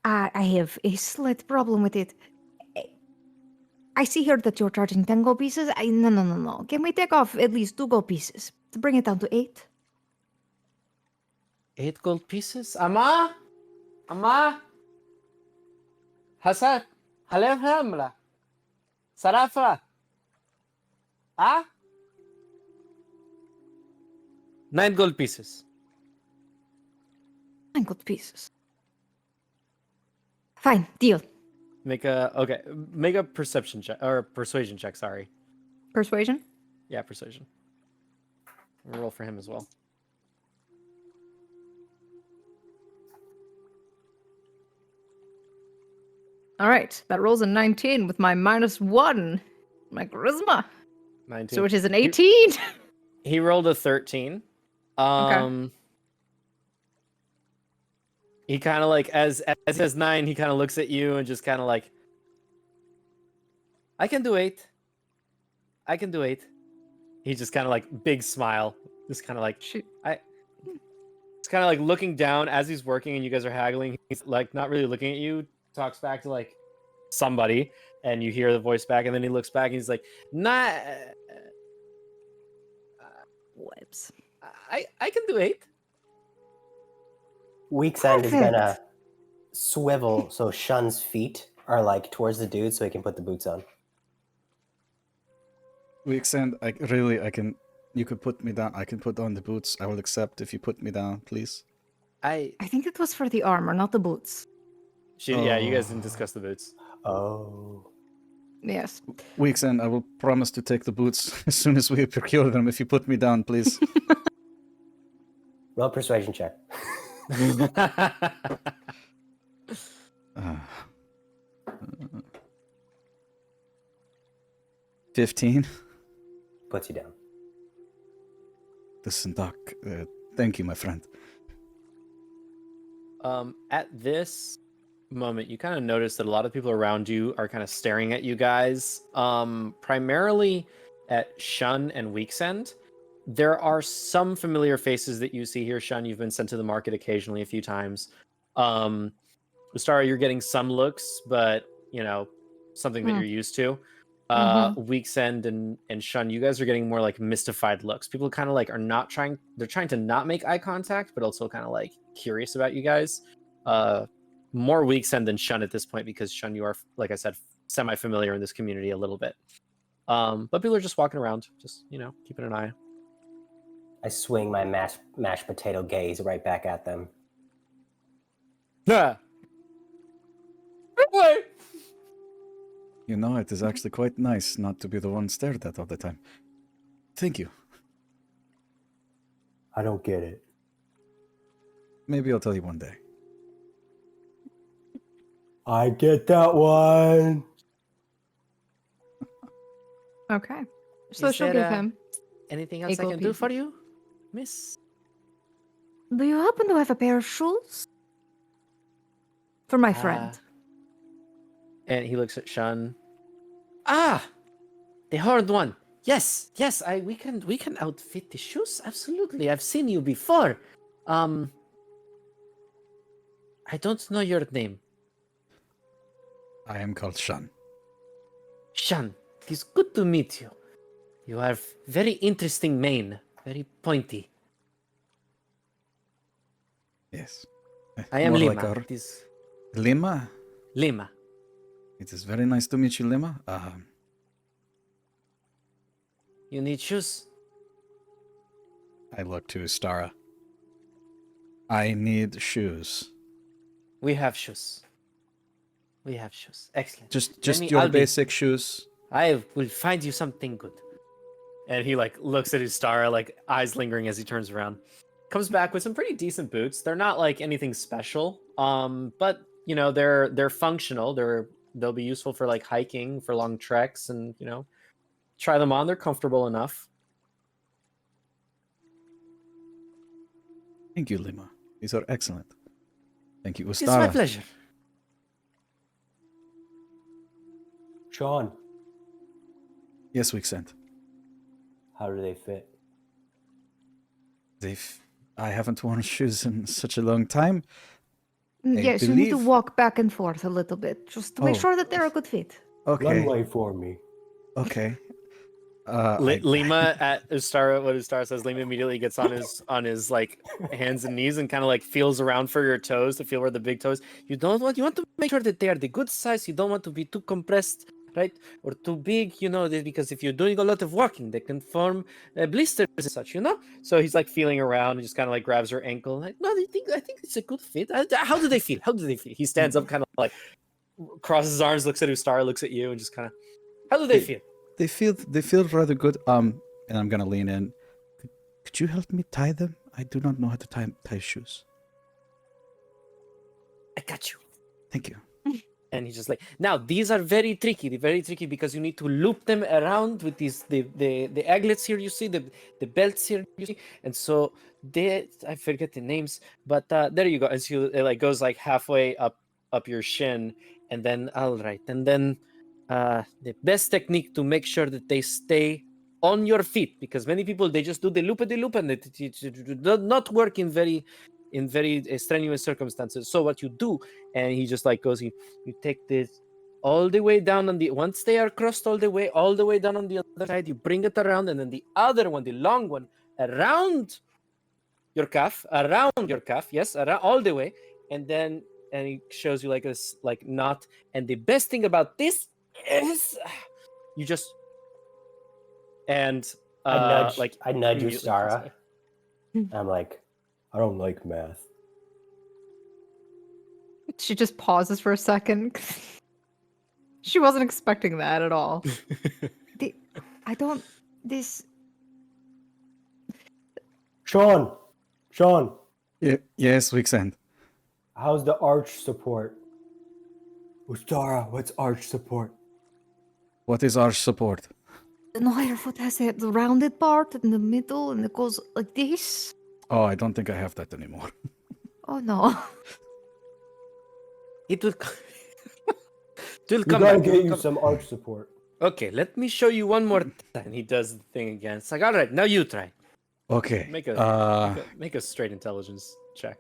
I have a slight problem with it. I see here that you're charging 10 gold pieces. No. Can we take off at least 2 gold pieces to bring it down to 8? 8 gold pieces? Ama? Hasan? Halem Hamla? Sarafa? Ah? 9 gold pieces. 9 gold pieces. Fine, deal. Make a perception check or persuasion check, sorry. Persuasion? Yeah, persuasion. We'll roll for him as well. All right, that rolls a 19 with my -1, my charisma, 19. so which is an 18. He rolled a 13. He kind of like as his 9, he kind of looks at you and just kind of like, I can do 8. he just kind of like big smile, just kind of like Shoot. it's kind of like looking down as he's working and you guys are haggling. He's like not really looking at you. Talks back to like somebody, and you hear the voice back, and then he looks back and he's like, "Nah, Whoops. I can do 8." Weeksend is gonna Perfect. swivel so Shun's feet are like towards the dude so he can put the boots on. Weeksend, I can. You could put me down. I can put on the boots. I will accept if you put me down, please. I think it was for the armor, not the boots. Yeah, you guys didn't Oh. discuss the boots. Oh. Yes. Weeksend, I will promise to take the boots as soon as we procure them. If you put me down, please. Roll a persuasion check. Uh, 15. Puts you down. Listen, Doc. Thank you, my friend. At this moment, you kind of notice that a lot of people around you are kind of staring at you guys. Primarily at Shun and Weeksend. There are some familiar faces that you see here. Shun, you've been sent to the market occasionally a few times. Ustara, you're getting some looks, but you know, something that Hmm. you're used to. Mhm. Weeksend and Shun, you guys are getting more like mystified looks. People kind of like are not trying. They're trying to not make eye contact, but also kind of like curious about you guys. More Weeksend than Shun at this point because Shun, you are, like I said, semi-familiar in this community a little bit. But people are just walking around, just keeping an eye. I swing my mashed potato gaze right back at them. Yeah. Wait. You know, it is actually quite nice not to be the one stared at all the time. Thank you. I don't get it. Maybe I'll tell you one day. I get that one. Okay. So Is she'll there, give him. Anything else I Equal can do for pieces. you, miss? Do you happen to have a pair of shoes? For my friend. And he looks at Shun. Ah, the horned one. Yes, we can outfit the shoes. Absolutely, I've seen you before. I don't know your name, I am called Shun. Shun. It is good to meet you. You have very interesting mane, very pointy. Yes. I am More Lima. like our- It is Lima? Lima. It is very nice to meet you, Lima. You need shoes. I look to Ustara. I need shoes. We have shoes. Excellent. Just I'll your be- basic shoes. I will find you something good. And he like looks at Ustara, like eyes lingering as he turns around. Comes back with some pretty decent boots. They're not like anything special. But they're functional. They'll be useful for like hiking, for long treks, and try them on. They're comfortable enough. Thank you, Lima. These are excellent. Thank you, It's my Ustara. pleasure. Sean, Yes, Weeksend. how do they fit? I haven't worn shoes in such a long time. I Yes, you need to believe- walk back and forth a little bit, just to make Oh. sure that they're a good fit. Okay. Runway for me. Okay. Lima at Ustara, what Ustara says, Lima immediately gets on his like hands and knees and kind of like feels around for your toes to feel where the big toes. You want to make sure that they are the good size. You don't want to be too compressed, right? Or too big, because if you're doing a lot of walking, they can form blisters and such, So he's like feeling around and just kind of like grabs her ankle. Like, no, I think it's a good fit. How do they feel? He stands up, kind of like crosses his arms, looks at Ustara, looks at you, and just kind of, how do they feel? They feel rather good. And I'm gonna lean in. Could you help me tie them? I do not know how to tie shoes. I got you. Thank you. And he's just like, now these are very tricky because you need to loop them around with these the aglets here, you see the belts here, you see, and so I forget the names, but there you go. And so it like goes like halfway up your shin, and then the best technique to make sure that they stay on your feet, because many people they just do the loop and it does not work in very strenuous circumstances. So what you do, and he just like goes, you take this all the way down on the once they are crossed all the way down on the other side, you bring it around, and then the other one, the long one, around your calf, yes, around all the way, and he shows you like this like knot. And the best thing about this is you just and I nudge immediately Ustara. comes I'm like, I don't like math. She just pauses for a second. She wasn't expecting that at all. I don't. This. Shun, Yes, Weeksend. how's the arch support? Ustara, what's arch support? What is our support? No, your foot has the rounded part in the middle, and it goes like this. Oh, I don't think I have that anymore. Oh no. It will it will We come gotta back. get you some arch support. Okay, let me show you one more time. He does the thing again. It's like, all right, now you try. Okay. Make a straight intelligence check.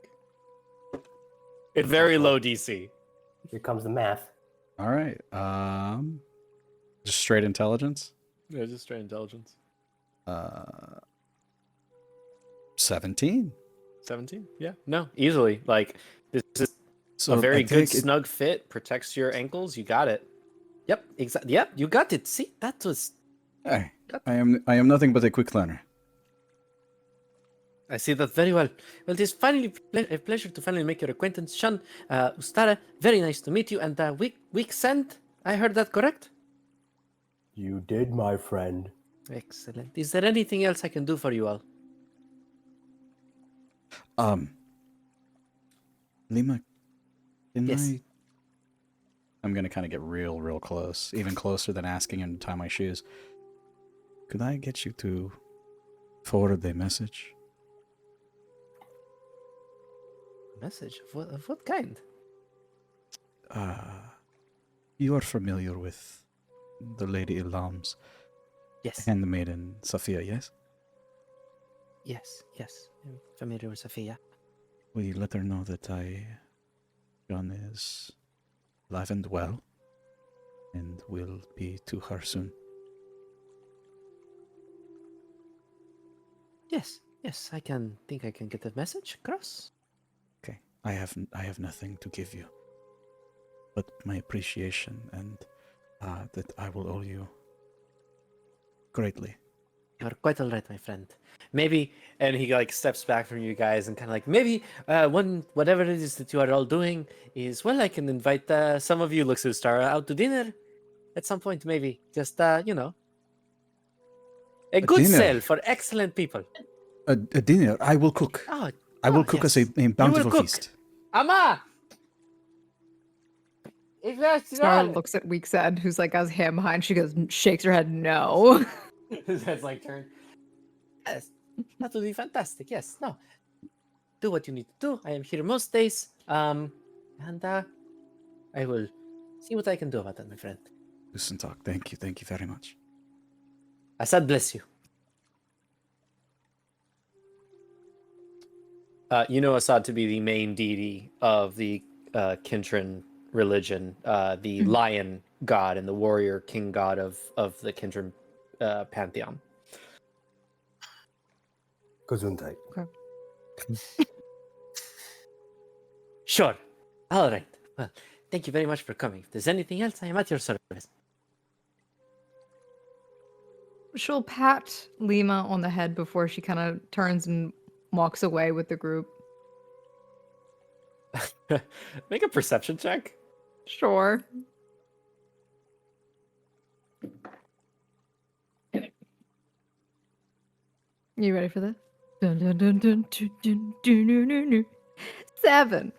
At very low DC. Here comes the math. All right. Just straight intelligence. Yeah, just straight intelligence. 17. 17? Yeah. No, easily. Like, this is So a very I good take it- snug fit. Protects your ankles. You got it. Yep, exactly. Yep, you got it. See, that was... I am nothing but a quick learner. I see that very well. Well, it is finally a pleasure to finally make your acquaintance. Shun, Ustara, very nice to meet you. And Weeksend, I heard that correct? You did, my friend. Excellent. Is there anything else I can do for you all? Lima, can Yes. I'm gonna kind of get real close, even closer than asking him to tie my shoes. Could I get you to forward a message? Message? Of what kind? You are familiar with the Lady Ilham's Yes. handmaiden, Sophia, yes? Yes. I'm familiar with Sophia. Will you let her know that John is alive and well, and will be to her soon? Yes. I think I can get the message across. Okay, I have nothing to give you, but my appreciation and that I will owe you greatly. You're quite all right, my friend. Maybe, and he like steps back from you guys and kind of like, maybe whatever it is that you are all doing is, well, I can invite some of you, looks at Ustara, out to dinner at some point, maybe. Just, a good dinner? sale for excellent people. A dinner. I will cook. Oh, I will cook us a bountiful cook. feast. Ama! Star looks at Weeksend, who's like has hand behind. She goes, shakes her head, no. His head's like turned. Yes, that would be fantastic. Yes, no. Do what you need to do. I am here most days. And I will see what I can do about that, my friend. Listen, talk. Thank you very much. Assad bless you. You know Assad to be the main deity of the Kintran religion, the lion god and the warrior king god of the Kintran pantheon. Gesundheit. Sure. All right. Well, thank you very much for coming. If there's anything else, I am at your service. She'll pat Lima on the head before she kind of turns and walks away with the group. Make a perception check. Sure. You ready for this? Dun, dun, dun, dun, dun, dun, dun, dun, dun, dun. 7.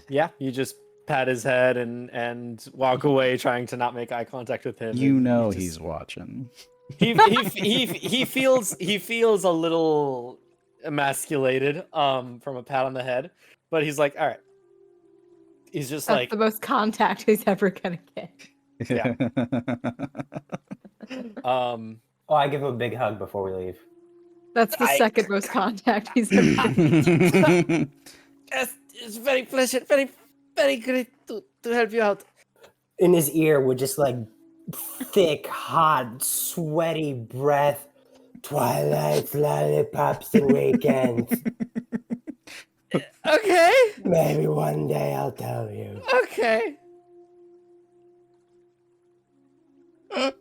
Yeah, you just pat his head and walk away, trying to not make eye contact with him. You and know just- he's watching. he feels a little emasculated from a pat on the head, but he's like, all right. He's just That's like, the most contact he's ever gonna get. Yeah. Oh, I give him a big hug before we leave. That's the second most contact he's ever had. Yes, it's very pleasant, very great to help you out. In his ear with just like thick, hot, sweaty breath. Twilight, lollipops, and weekends. Okay, Maybe one day I'll tell you. okay. Oh,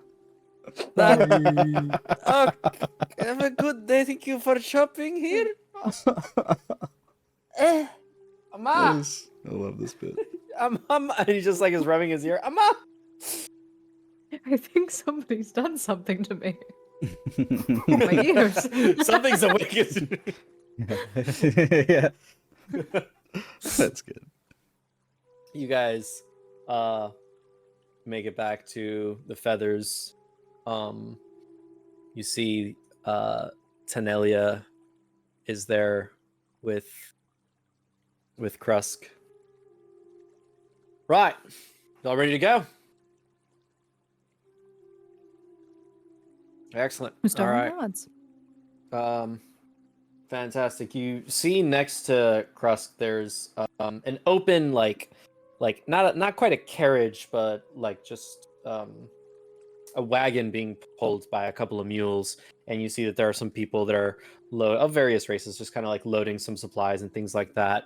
have a good day. Thank you for shopping here. Ama, Yes, I love this bit. and he just like is rubbing his ear. Ama. I think somebody's done something to me. My ears. Something's awakened. Yeah. That's good. You guys make it back to the feathers. You see Tanelia is there with Krusk. Right. Y'all ready to go? Excellent. All right. Nods. Fantastic. You see next to Krusk there's an open like not quite a carriage, but like just a wagon being pulled by a couple of mules, and you see that there are some people that are of various races, just kind of like loading some supplies and things like that.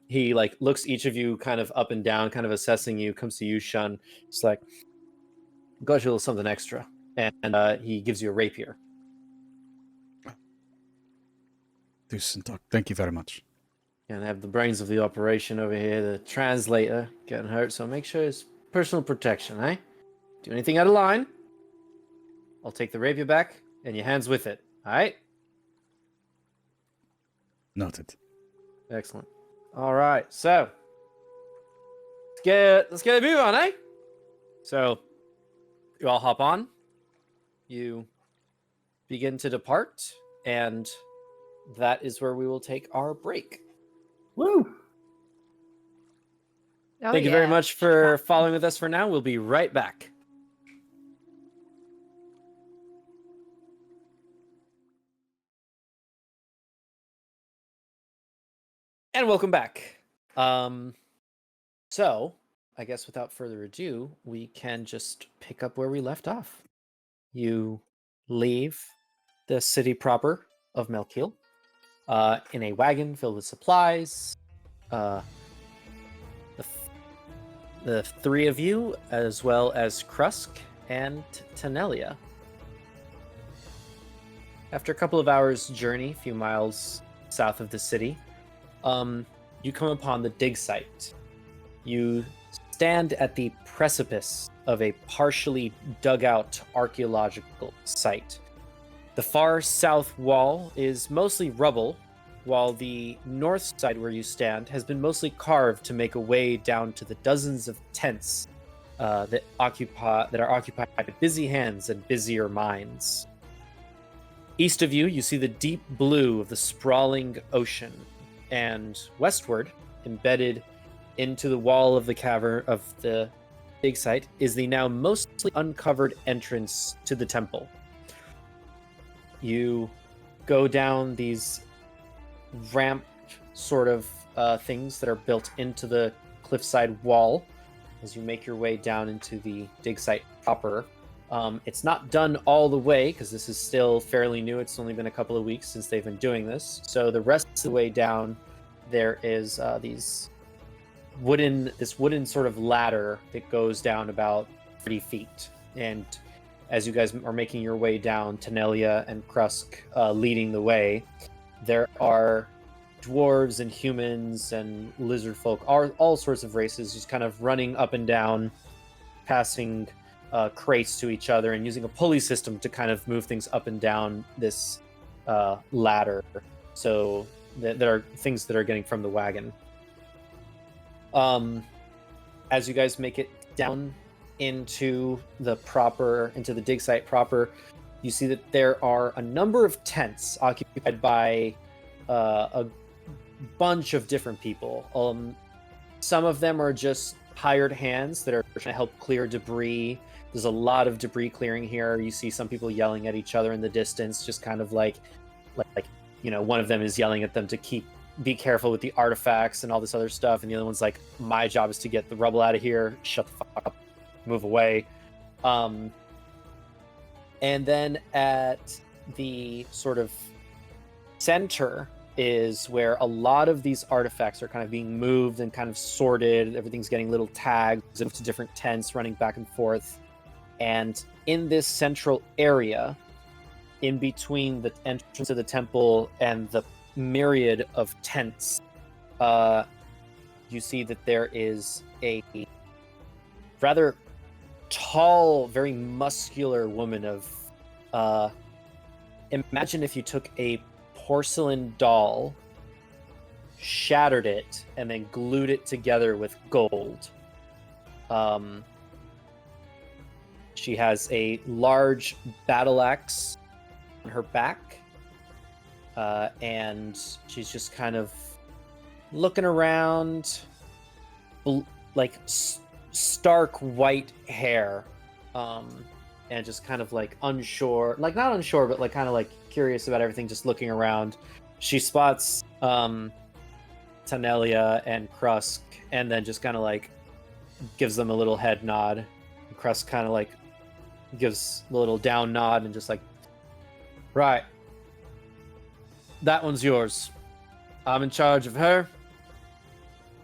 He like looks each of you kind of up and down, kind of assessing you, comes to you, Shun. It's like, got you a little something extra. And he gives you a rapier. Thank you very much. And I have the brains of the operation over here, the translator getting hurt, so make sure it's personal protection, eh? Do anything out of line, I'll take the rapier back, and your hands with it, alright? Noted. Excellent. Alright, so let's get a move on, eh? So you all hop on, you begin to depart, and that is where we will take our break. Woo! Oh, Thank you very much for following with us for now. We'll be right back. And welcome back. So, I guess without further ado, we can just pick up where we left off. You leave the city proper of Melkiel in a wagon filled with supplies. The three of you, as well as Krusk and Tanelia. After a couple of hours' journey, a few miles south of the city, you come upon the dig site. You stand at the precipice of a partially dug out archaeological site. The far south wall is mostly rubble, while the north side where you stand has been mostly carved to make a way down to the dozens of tents that are occupied by busy hands and busier minds. East of you, you see the deep blue of the sprawling ocean, and westward, embedded into the wall of the cavern of the dig site, is the now mostly uncovered entrance to the temple. You go down these ramped sort of things that are built into the cliffside wall as you make your way down into the dig site proper. It's not done all the way because this is still fairly new. It's only been a couple of weeks since they've been doing this. So the rest of the way down, there is this wooden sort of ladder that goes down about 30 feet. And as you guys are making your way down, Tanelia and Krusk leading the way, there are dwarves and humans and lizard folk, all sorts of races, just kind of running up and down, passing crates to each other and using a pulley system to kind of move things up and down this ladder. So there are things that are getting from the wagon. As you guys make it down into the dig site proper, you see that there are a number of tents occupied by a bunch of different people. Some of them are just hired hands that are trying to help clear debris There's a lot of debris clearing here. You see some people yelling at each other in the distance, just kind of like one of them is yelling at them to be careful with the artifacts and all this other stuff, and the other one's like, my job is to get the rubble out of here. Shut the fuck up. Move away. And then at the sort of center is where a lot of these artifacts are kind of being moved and kind of sorted. Everything's getting little tags into different tents running back and forth. And in this central area, in between the entrance of the temple and the myriad of tents, you see that there is a rather tall, very muscular woman of imagine if you took a porcelain doll, shattered it, and then glued it together with gold. She has a large battle axe on her back, and she's just kind of looking around, like stark white hair, and just kind of like unsure, like not unsure, but like kind of like curious about everything, just looking around. She spots Tanelia and Krusk, and then just kind of like gives them a little head nod. Krusk kind of like gives a little down nod and just like, right, that one's yours. I'm in charge of her.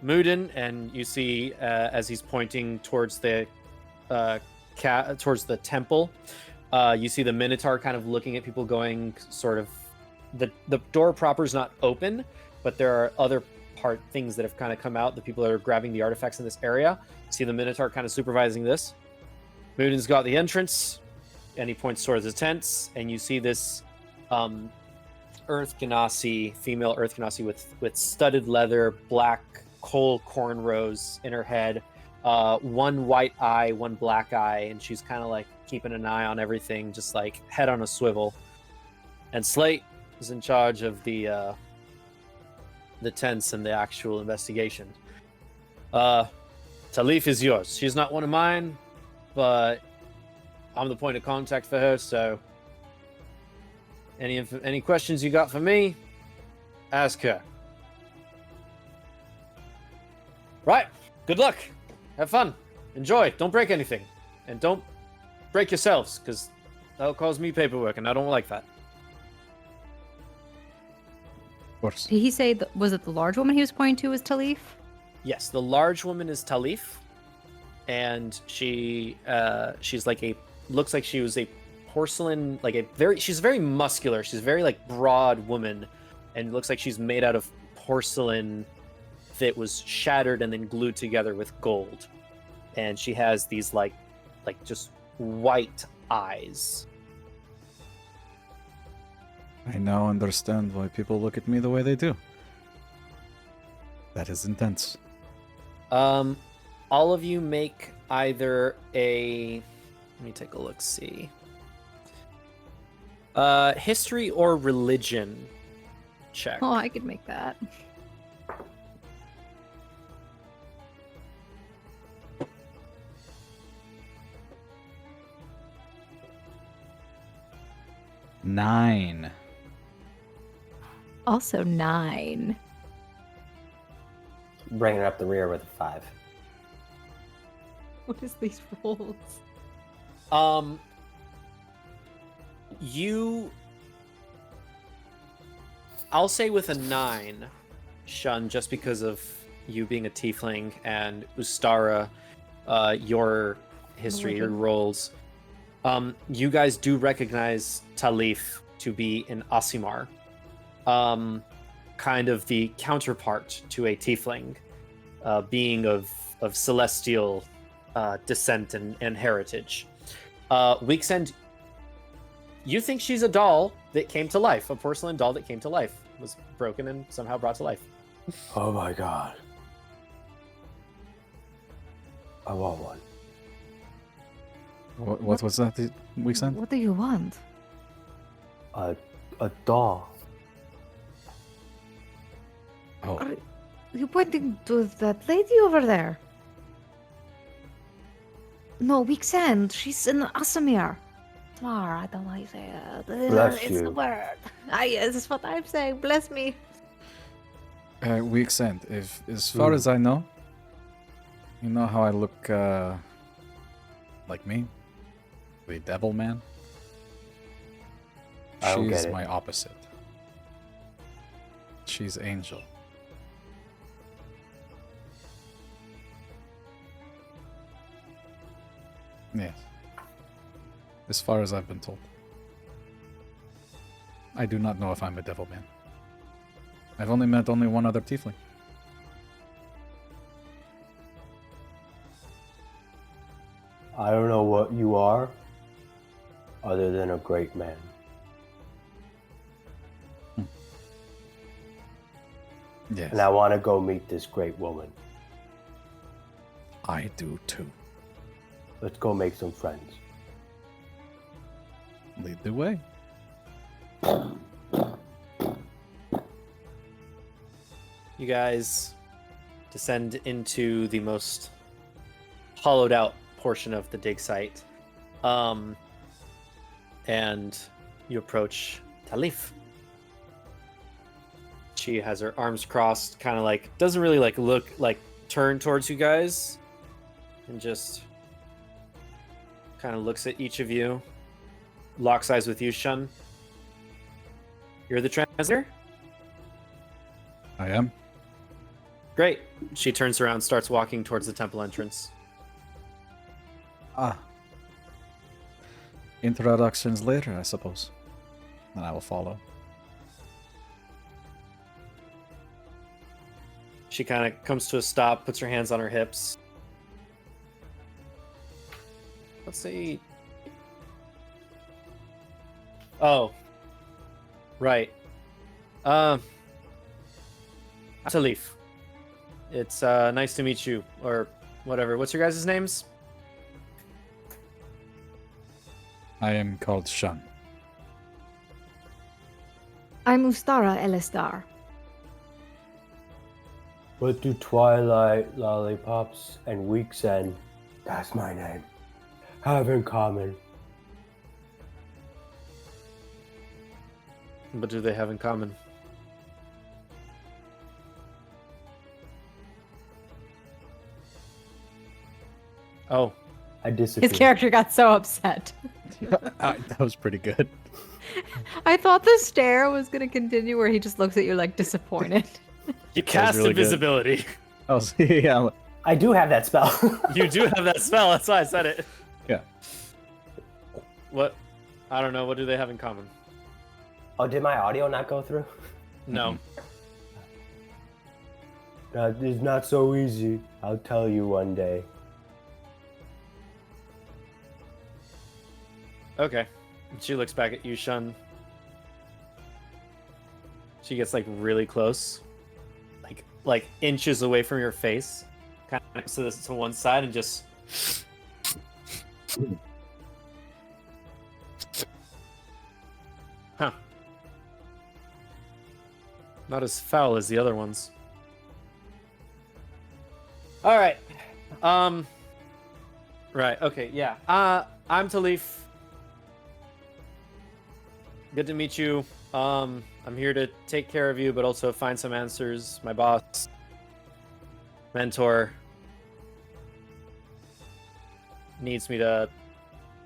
Moodin, and you see as he's pointing towards the towards the temple, you see the Minotaur kind of looking at people, going sort of, the door proper is not open, but there are other things that have kind of come out, the people that are grabbing the artifacts in this area. See the Minotaur kind of supervising this. Moodin's got the entrance, and he points towards the tents, and you see this Earth Genasi, female Earth Genasi with studded leather, black coal cornrows in her head, one white eye, one black eye, and she's kind of like keeping an eye on everything, just like head on a swivel. And Slate is in charge of the tents and the actual investigation. Talif is yours. She's not one of mine, but I'm the point of contact for her, so any questions you got for me, ask her. Right, good luck. Have fun. Enjoy. Don't break anything. And don't break yourselves, because that'll cause me paperwork, and I don't like that. Of course. Did he say, was it the large woman he was pointing to was Talif? Yes, the large woman is Talif, and she's like looks like she was a porcelain, like she's very muscular. She's a very like broad woman, and looks like she's made out of porcelain that was shattered and then glued together with gold. And she has these like just white eyes. I now understand why people look at me the way they do. That is intense. All of you make either let me take a look, see. History or religion check. Oh, I could make that. Nine. Also 9. Bringing up the rear with a 5. What is these rolls? I'll say with a 9, Shun, just because of you being a tiefling, and Ustara, your history, your roles. You guys do recognize Talif to be an Aasimar, kind of the counterpart to a tiefling, being of celestial descent and heritage. Weeksend, you think she's a doll that came to life, a porcelain doll that came to life, was broken and somehow brought to life. Oh my god. I want one. What was that Weeksend? What do you want? A doll. Oh, Are you pointing to that lady over there? No, Weeksend. She's in Asamir. Tomar, I don't like say it. Bless It's you. the word. This is what I'm saying. Bless me. Weeksend, if as far as I know, you know how I look like me? The devil man? I don't get She's it. my opposite. She's angel. Yes. As far as I've been told. I do not know if I'm a devil man. I've only met one other tiefling. I don't know what you are, other than a great man. Yes. And I want to go meet this great woman. I do too. Let's go make some friends. Lead the way. You guys descend into the most hollowed out portion of the dig site. And you approach Talif. She has her arms crossed, kind of like, doesn't really like look like turn towards you guys, and just kind of looks at each of you. Locks eyes with you, Shun. You're the translator? I am. Great. She turns around, starts walking towards the temple entrance. Ah. Introductions later, I suppose. And I will follow. She kind of comes to a stop, puts her hands on her hips. Let's see. Oh. Right. Talif. It's nice to meet you, or whatever. What's your guys' names? I am called Shun. I'm Ustara Elistar. What do Twilight, Lollipops, and Weeksend, that's my name, have in common? What do they have in common? Oh, I disappeared. His character got so upset. That was pretty good. I thought the stare was going to continue where he just looks at you like disappointed. you cast really good. invisibility. Oh, yeah. I do have that spell. You do have that spell. That's why I said it. Yeah. What? I don't know. What do they have in common? Oh, did my audio not go through? No. That is not so easy. I'll tell you one day. Okay. She looks back at you, Shun. She gets like really close, like inches away from your face, kind of to one side, and just. Huh. Not as foul as the other ones. All right. Right. Okay. Yeah. I'm Talif. Good to meet you. I'm here to take care of you, but also find some answers. My boss, mentor, needs me to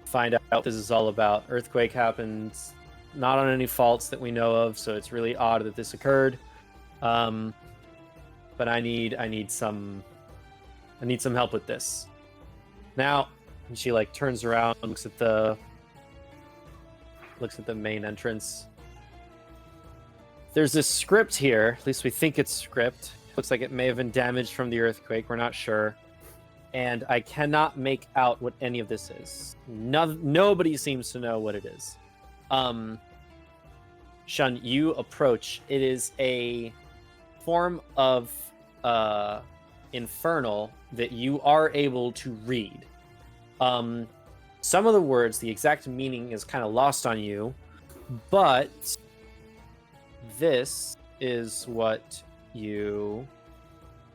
find out what this is all about. Earthquake happened, not on any faults that we know of, so it's really odd that this occurred. But I need some help with this. Now, and she like turns around, and looks at the main entrance. There's this script here, at least we think it's script. Looks like it may have been damaged from the earthquake, we're not sure. And I cannot make out what any of this is. Nobody seems to know what it is. Shun, you approach. It is a form of infernal that you are able to read. Some of the words, the exact meaning is kind of lost on you, but this is what you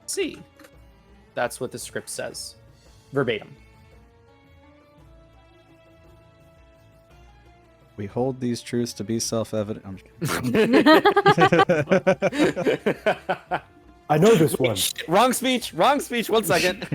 see. That's what the script says, verbatim. We hold these truths to be self-evident. I'm just kidding. I know this one. Shit, wrong speech. Wrong speech. 1 second.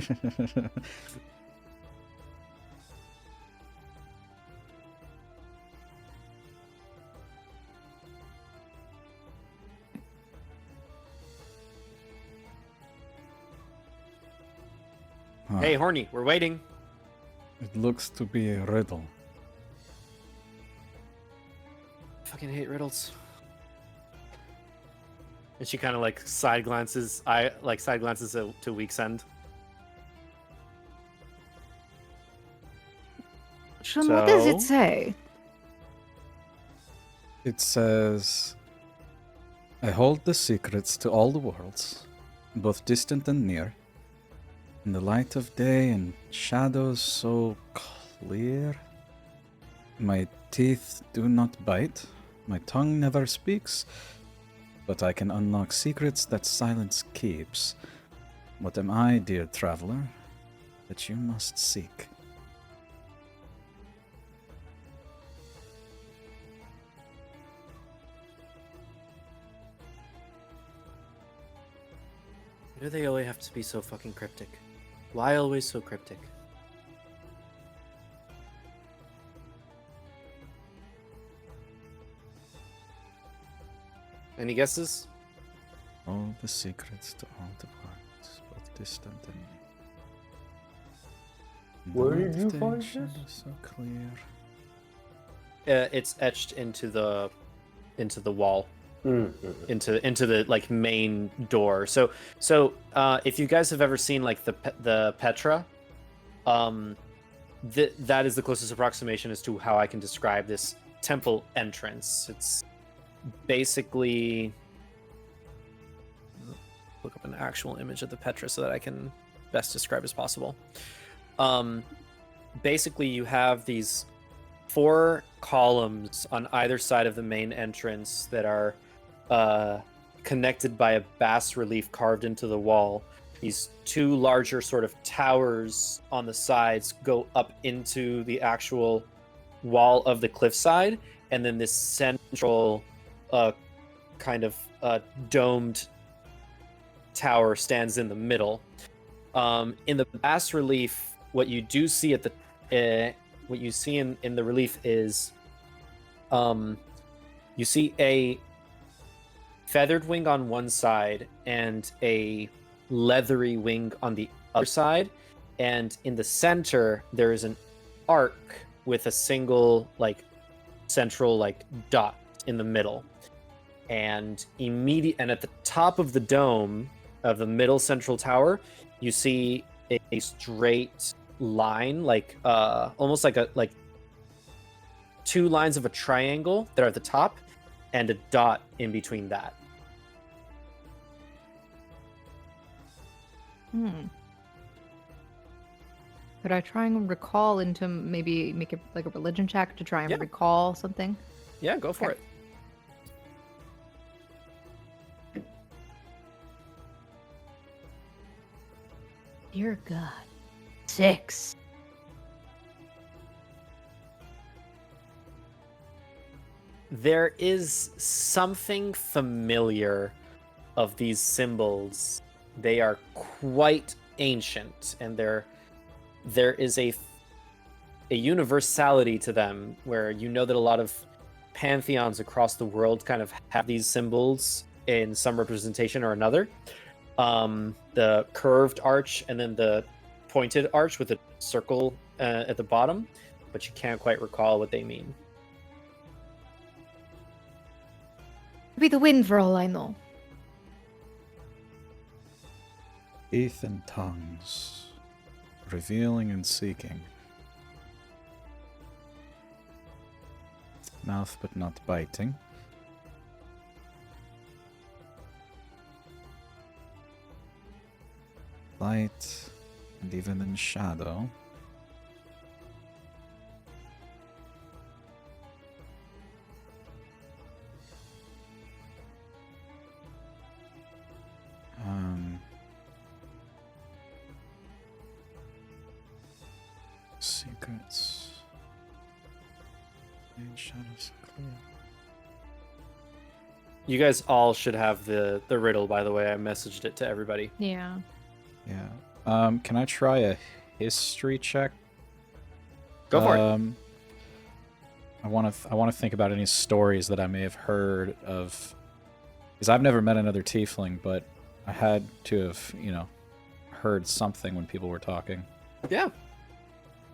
Huh. Hey, Horny, we're waiting. It looks to be a riddle. Fucking hate riddles. And she kind of like side glances. To Weeksend. Shun, what does it So- say? It says, I hold the secrets to all the worlds, both distant and near. In the light of day and shadows so clear. My teeth do not bite, my tongue never speaks, but I can unlock secrets that silence keeps. What am I, dear traveler, that you must seek? Why do they always have to be so fucking cryptic? Why always so cryptic? Any guesses? All the secrets to all the worlds, both distant and near. In the Where light did you of day, find this? shadows so clear. It's etched into the wall, Mm-hmm. into the like main door. So if you guys have ever seen like the Petra, that is the closest approximation as to how I can describe this temple entrance. It's basically, look up an actual image of the Petra so that I can best describe as possible. Basically, you have these 4 columns on either side of the main entrance that are connected by a bas relief carved into the wall. These 2 larger sort of towers on the sides go up into the actual wall of the cliffside, and then this central kind of domed tower stands in the middle. In the bas relief, what you do see at the what you see in the relief is you see a feathered wing on one side and a leathery wing on the other side, and in the center there is an arc with a single like central like dot in the middle, and at the top of the dome of the middle central tower you see a straight line, like almost like 2 lines of a triangle that are at the top and a dot in between that. Could I try and recall into maybe make it like a religion check to try and Yeah. recall something? Yeah, go for Okay. it. Dear God. 6. There is something familiar of these symbols. They are quite ancient, and there is a universality to them, where you know that a lot of pantheons across the world kind of have these symbols in some representation or another. The curved arch and then the pointed arch with a circle at the bottom, but you can't quite recall what they mean. Could be the wind for all I know. Teeth and tongues, revealing and seeking. Mouth but not biting. Light and even in shadow. Secrets. Shadows clear. You guys all should have the riddle, by the way. I messaged it to everybody. Yeah. Yeah. Can I try a history check? Go for it. I want to think about any stories that I may have heard of, because I've never met another tiefling, but I had to have, heard something when people were talking. Yeah.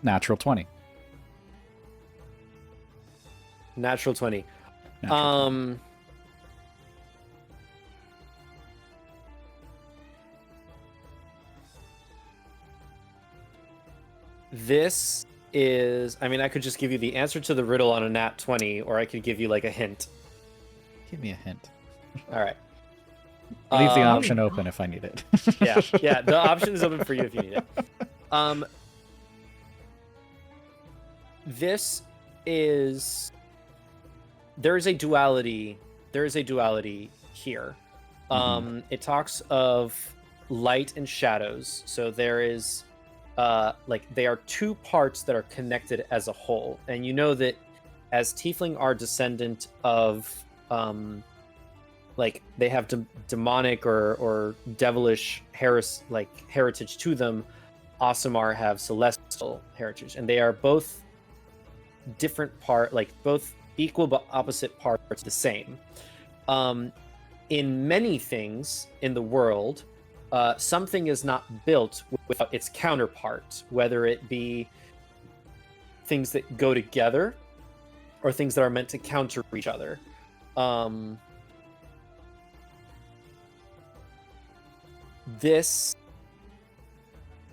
Natural 20. Natural 20. Natural 20. This is, I mean, I could just give you the answer to the riddle on a nat 20, or I could give you like a hint. Give me a hint. All right. Leave the option open if I need it. yeah, the option is open for you if you need it. This is, there is a duality here. It talks of light and shadows. So there is they are two parts that are connected as a whole. And you know that as Tiefling are descendant of they have demonic or devilish heritage to them. Aasimar have celestial heritage, and they are both different both equal but opposite parts the same. In many things in the world, something is not built without its counterpart, whether it be things that go together or things that are meant to counter each other.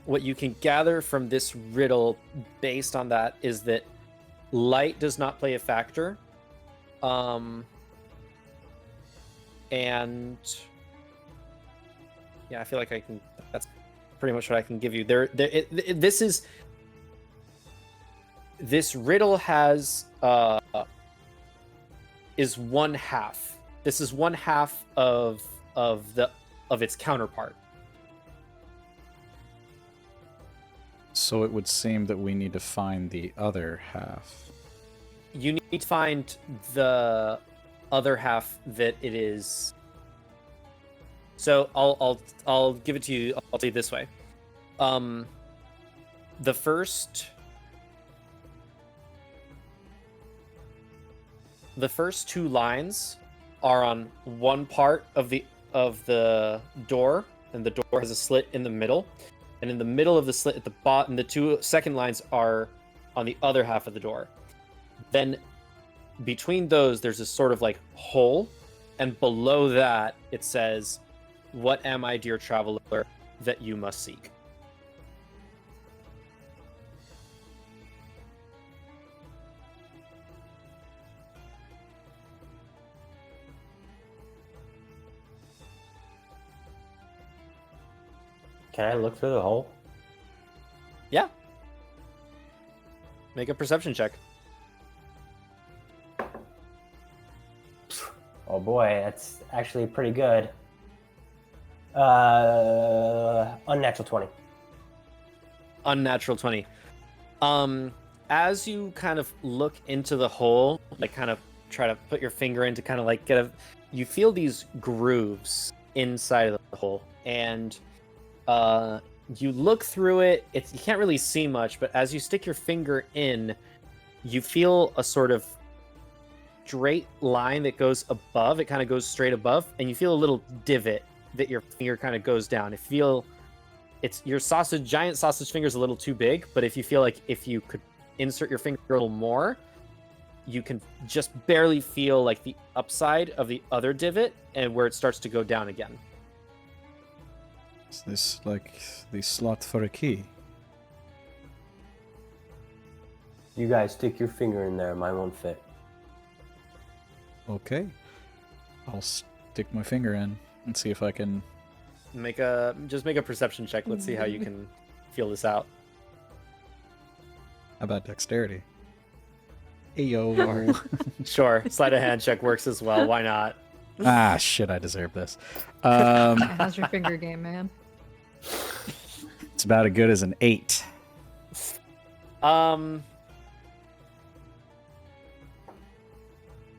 What you can gather from this riddle based on that is that light does not play a factor. And yeah, I feel like that's pretty much what I can give you. This riddle is one half. This is one half of its counterpart. So it would seem that we need to find the other half. You need to find the other half that it is. So I'll give it to you. I'll tell you this way. The first two lines are on one part of the door, and the door has a slit in the middle. And in the middle of the slit at the bottom, the two second lines are on the other half of the door. Then between those, there's this sort of hole, and below that it says, "What am I, dear traveler, that you must seek?" Can I look through the hole? Yeah. Make a perception check. Oh boy, that's actually pretty good. Unnatural 20. Unnatural 20. As you kind of look into the hole, kind of try to put your finger in to kind of you feel these grooves inside of the hole, and you look through it. You can't really see much, but as you stick your finger in, you feel a sort of straight line that goes above. It kind of goes straight above, and you feel a little divot that your finger kind of goes down. It's your giant sausage finger's a little too big, but if you feel like if you could insert your finger a little more, you can just barely feel the upside of the other divot and where it starts to go down again. Is this the slot for a key? You guys stick your finger in there, mine won't fit. Okay. I'll stick my finger in and see if I can... Make a perception check. Let's see how you can feel this out. How about dexterity? Ayo. Sure. Sleight of hand check works as well. Why not? Ah, shit, I deserve this. How's your finger game, man? It's about as good as an 8.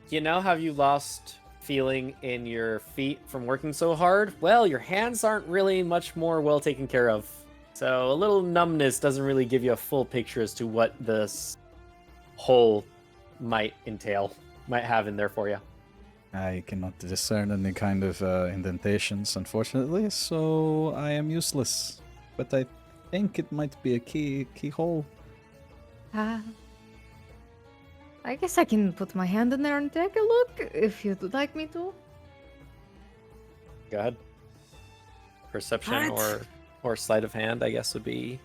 You know how you lost feeling in your feet from working so hard? Well, your hands aren't really much more well taken care of. So a little numbness doesn't really give you a full picture as to what this hole might have in there for you. I cannot discern any kind of indentations, unfortunately, so I am useless. But I think it might be a keyhole. I guess I can put my hand in there and take a look if you'd like me to. Go ahead. Perception Alright. or sleight of hand, I guess, would be.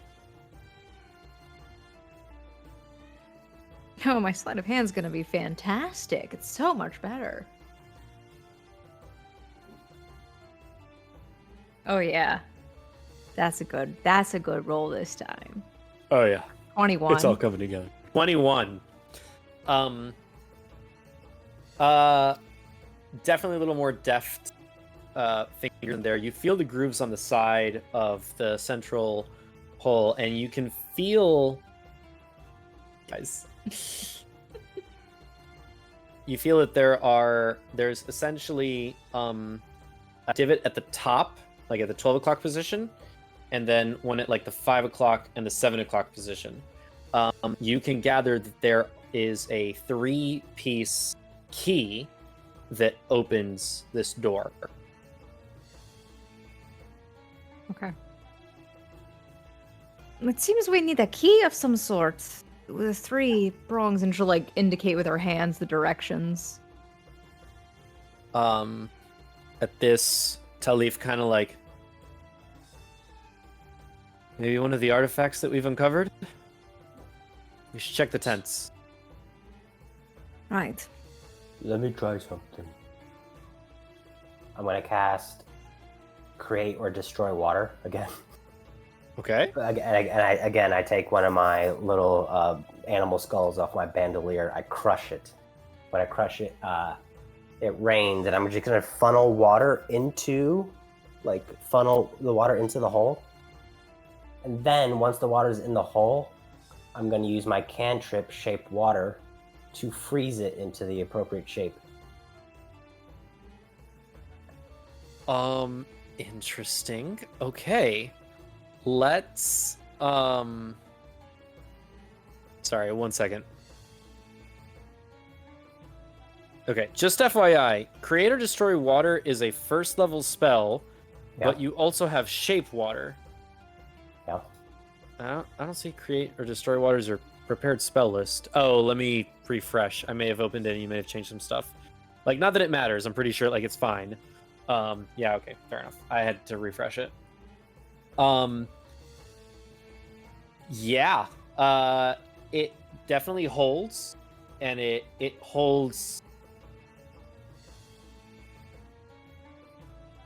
Oh, my sleight of hand's gonna be fantastic. It's so much better. Oh yeah. That's a good roll this time. Oh yeah, 21. it's all coming together. 21. Definitely a little more deft finger in there. You feel the grooves on the side of the central hole, and you can feel, guys. You feel that there's essentially a divot at the top, like at the 12 o'clock position, and then one at like the 5 o'clock and the 7 o'clock position. You can gather that there is a 3-piece key that opens this door. Okay. It seems we need a key of some sort with 3 prongs, and she'll like indicate with her hands the directions. At this, Talif kind of like, maybe one of the artifacts that we've uncovered? We should check the tents. Right. Let me try something. I'm gonna cast Create or Destroy Water again. Okay. Again, I take one of my little animal skulls off my bandolier. I crush it. When I crush it, it rains, and I'm just gonna funnel the water into the hole. And then once the water's in the hole, I'm gonna use my cantrip Shape Water to freeze it into the appropriate shape. Interesting. Okay. Let's sorry, 1 second. Okay, just FYI, Create or Destroy Water is a first level spell, but you also have Shape Water. Yeah. I don't see Create or Destroy Water as your prepared spell list. Oh, let me refresh. I may have opened it and you may have changed some stuff. Like, not that it matters. I'm pretty sure, like, it's fine. Yeah, okay, fair enough. I had to refresh it. Yeah. It definitely holds, and it holds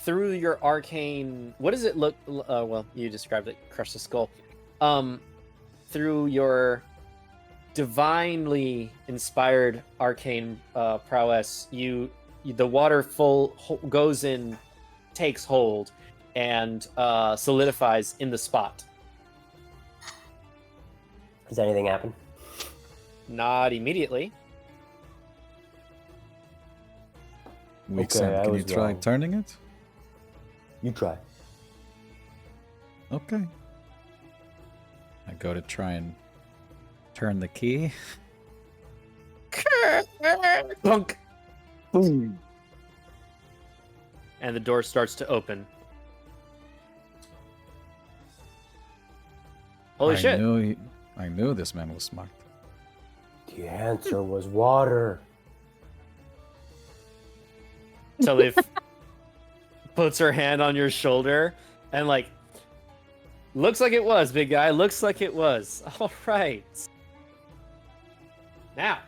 through your arcane. What does it look? Well, you described it. Crush the skull. Through your divinely inspired arcane prowess, the water goes in, takes hold, and solidifies in the spot. Does anything happen? Not immediately. Weeksend, I can you was try wrong. turning it? You try. Okay. I go to try and turn the key. Clunk. Boom. And the door starts to open. Holy shit. I knew this man was smart. The answer was water. Talif puts her hand on your shoulder and like, looks like it was, big guy. Looks like it was. All right. Now,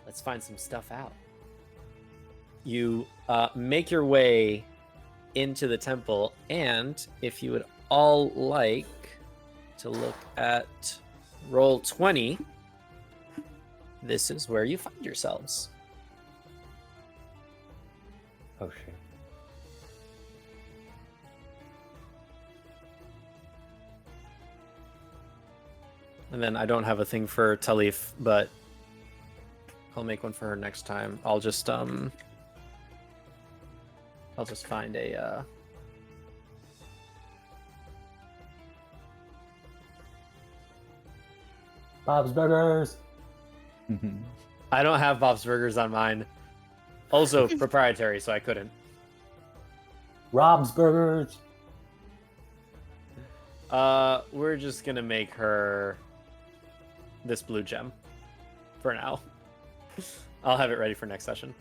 let's find some stuff out. You make your way into the temple, and if you would all like to look at roll 20, this is where you find yourselves. Oh shit. And then I don't have a thing for Talif, but I'll make one for her next time. I'll just find a Bob's Burgers. I don't have Bob's Burgers on mine. Also proprietary, so I couldn't. Rob's Burgers. We're just gonna make her this blue gem for now. I'll have it ready for next session.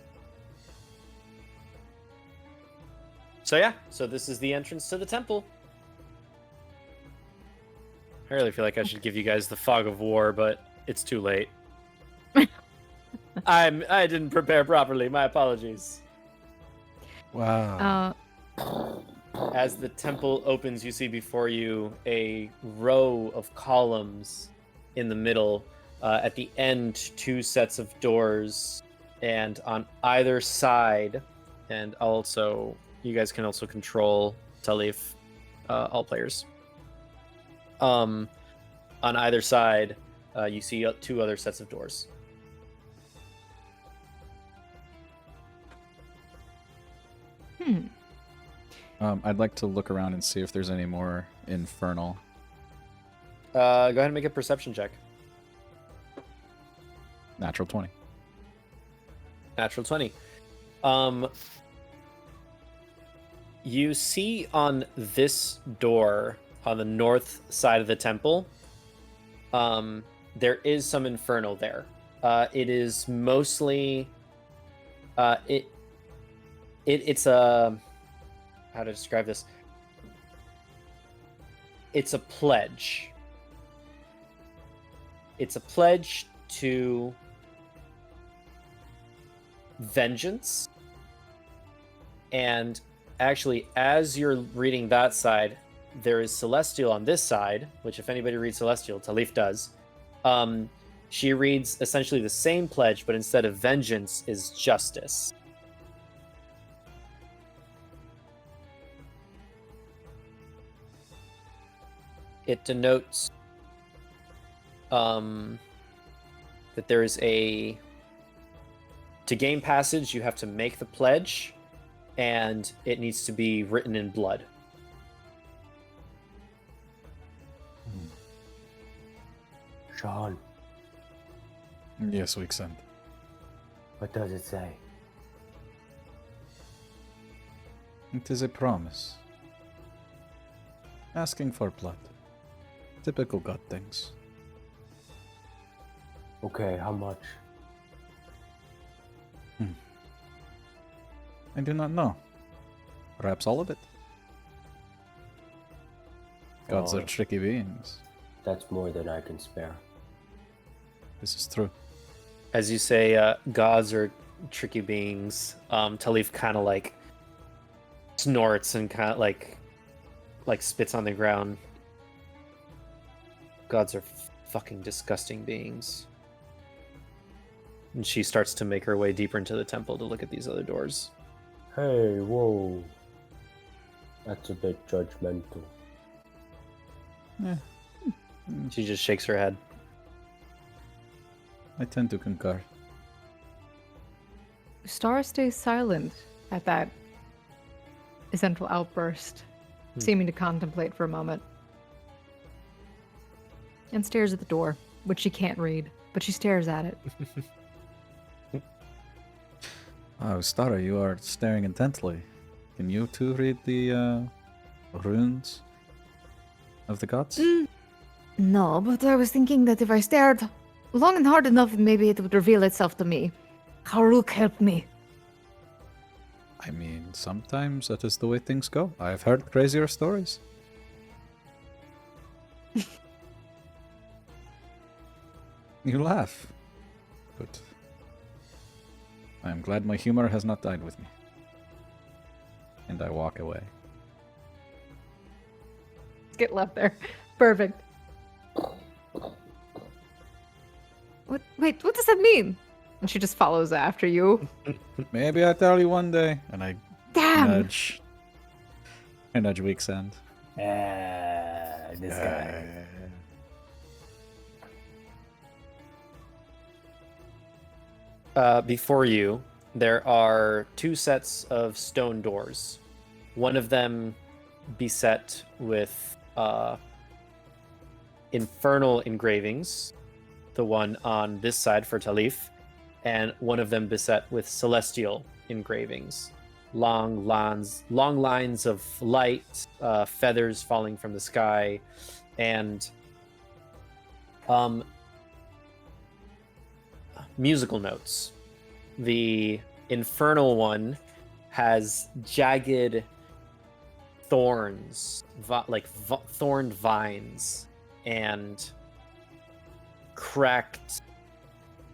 So yeah, so this is the entrance to the temple. I really feel like I should give you guys the fog of war, but it's too late. I didn't prepare properly. My apologies. Wow. As the temple opens, you see before you a row of columns in the middle. At the end, 2 sets of doors, and on either side, and also you guys can also control Talif, all players. On either side, you see 2 other sets of doors. I'd like to look around and see if there's any more infernal. Go ahead and make a perception check. Natural 20. Natural 20. You see on this door on the north side of the temple, there is some infernal there. It is mostly it's a, how to describe this? It's a pledge. It's a pledge to vengeance. And actually, as you're reading that side, there is Celestial on this side, which if anybody reads Celestial, Talif does. She reads essentially the same pledge, but instead of vengeance is justice. It denotes that there is a... To gain passage, you have to make the pledge, and it needs to be written in blood. Sean, Yes, Weeksend. what does it say? It is a promise. Asking for blood. Typical god things. Okay, how much? I do not know. Perhaps all of it. Gods are Oh. tricky beings. That's more than I can spare. This is true. As you say, gods are tricky beings. Talif kind of like snorts and kind of like spits on the ground. Gods are fucking disgusting beings. And she starts to make her way deeper into the temple to look at these other doors. Hey, whoa. That's a bit judgmental. She just shakes her head. I tend to concur. Star stays silent at that essential outburst, seeming to contemplate for a moment. And stares at the door, which she can't read, but she stares at it. Oh, Ustara, you are staring intently. Can you too read the runes of the gods? No, but I was thinking that if I stared long and hard enough, maybe it would reveal itself to me. Haruk helped me. I mean, sometimes that is the way things go. I've heard crazier stories. You laugh. Good. I am glad my humor has not died with me. And I walk away. Get left there. Perfect. What? Wait, what does that mean? And she just follows after you. Maybe I tell you one day. And I Damn! nudge. I nudge Weeksend. This guy. Uh, Before you, there are 2 sets of stone doors. One of them beset with infernal engravings, the one on this side for Talif, and one of them beset with celestial engravings. Long lines of light, feathers falling from the sky, and musical notes. The infernal one has jagged thorns, thorned vines, and cracked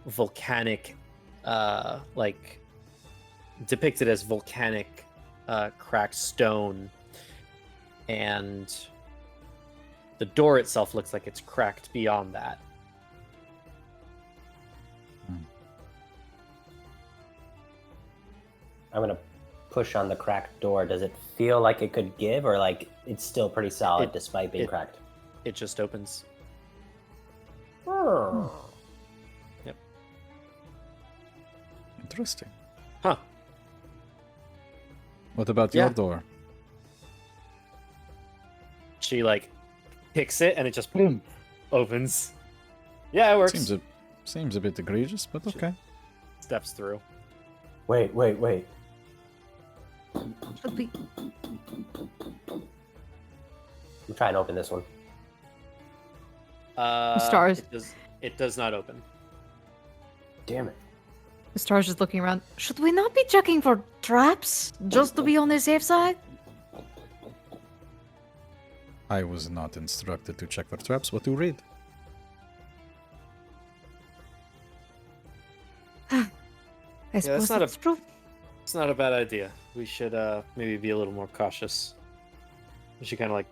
volcanic, depicted as volcanic cracked stone, and the door itself looks like it's cracked beyond that. I'm gonna push on the cracked door. Does it feel like it could give, or like it's still pretty solid despite being cracked? It just opens. Yep. Interesting. Huh. What about your Yeah. door? She kicks it and it just boom opens. Yeah, it works. Seems a bit egregious, but okay. Steps through. Wait. Should we? I'm trying to open this one. Stars. It does not open. Damn it. The star's just looking around. Should we not be checking for traps just to be on the safe side? I was not instructed to check for traps, but to read. I suppose not that's true. It's not a bad idea. We should maybe be a little more cautious. She kind of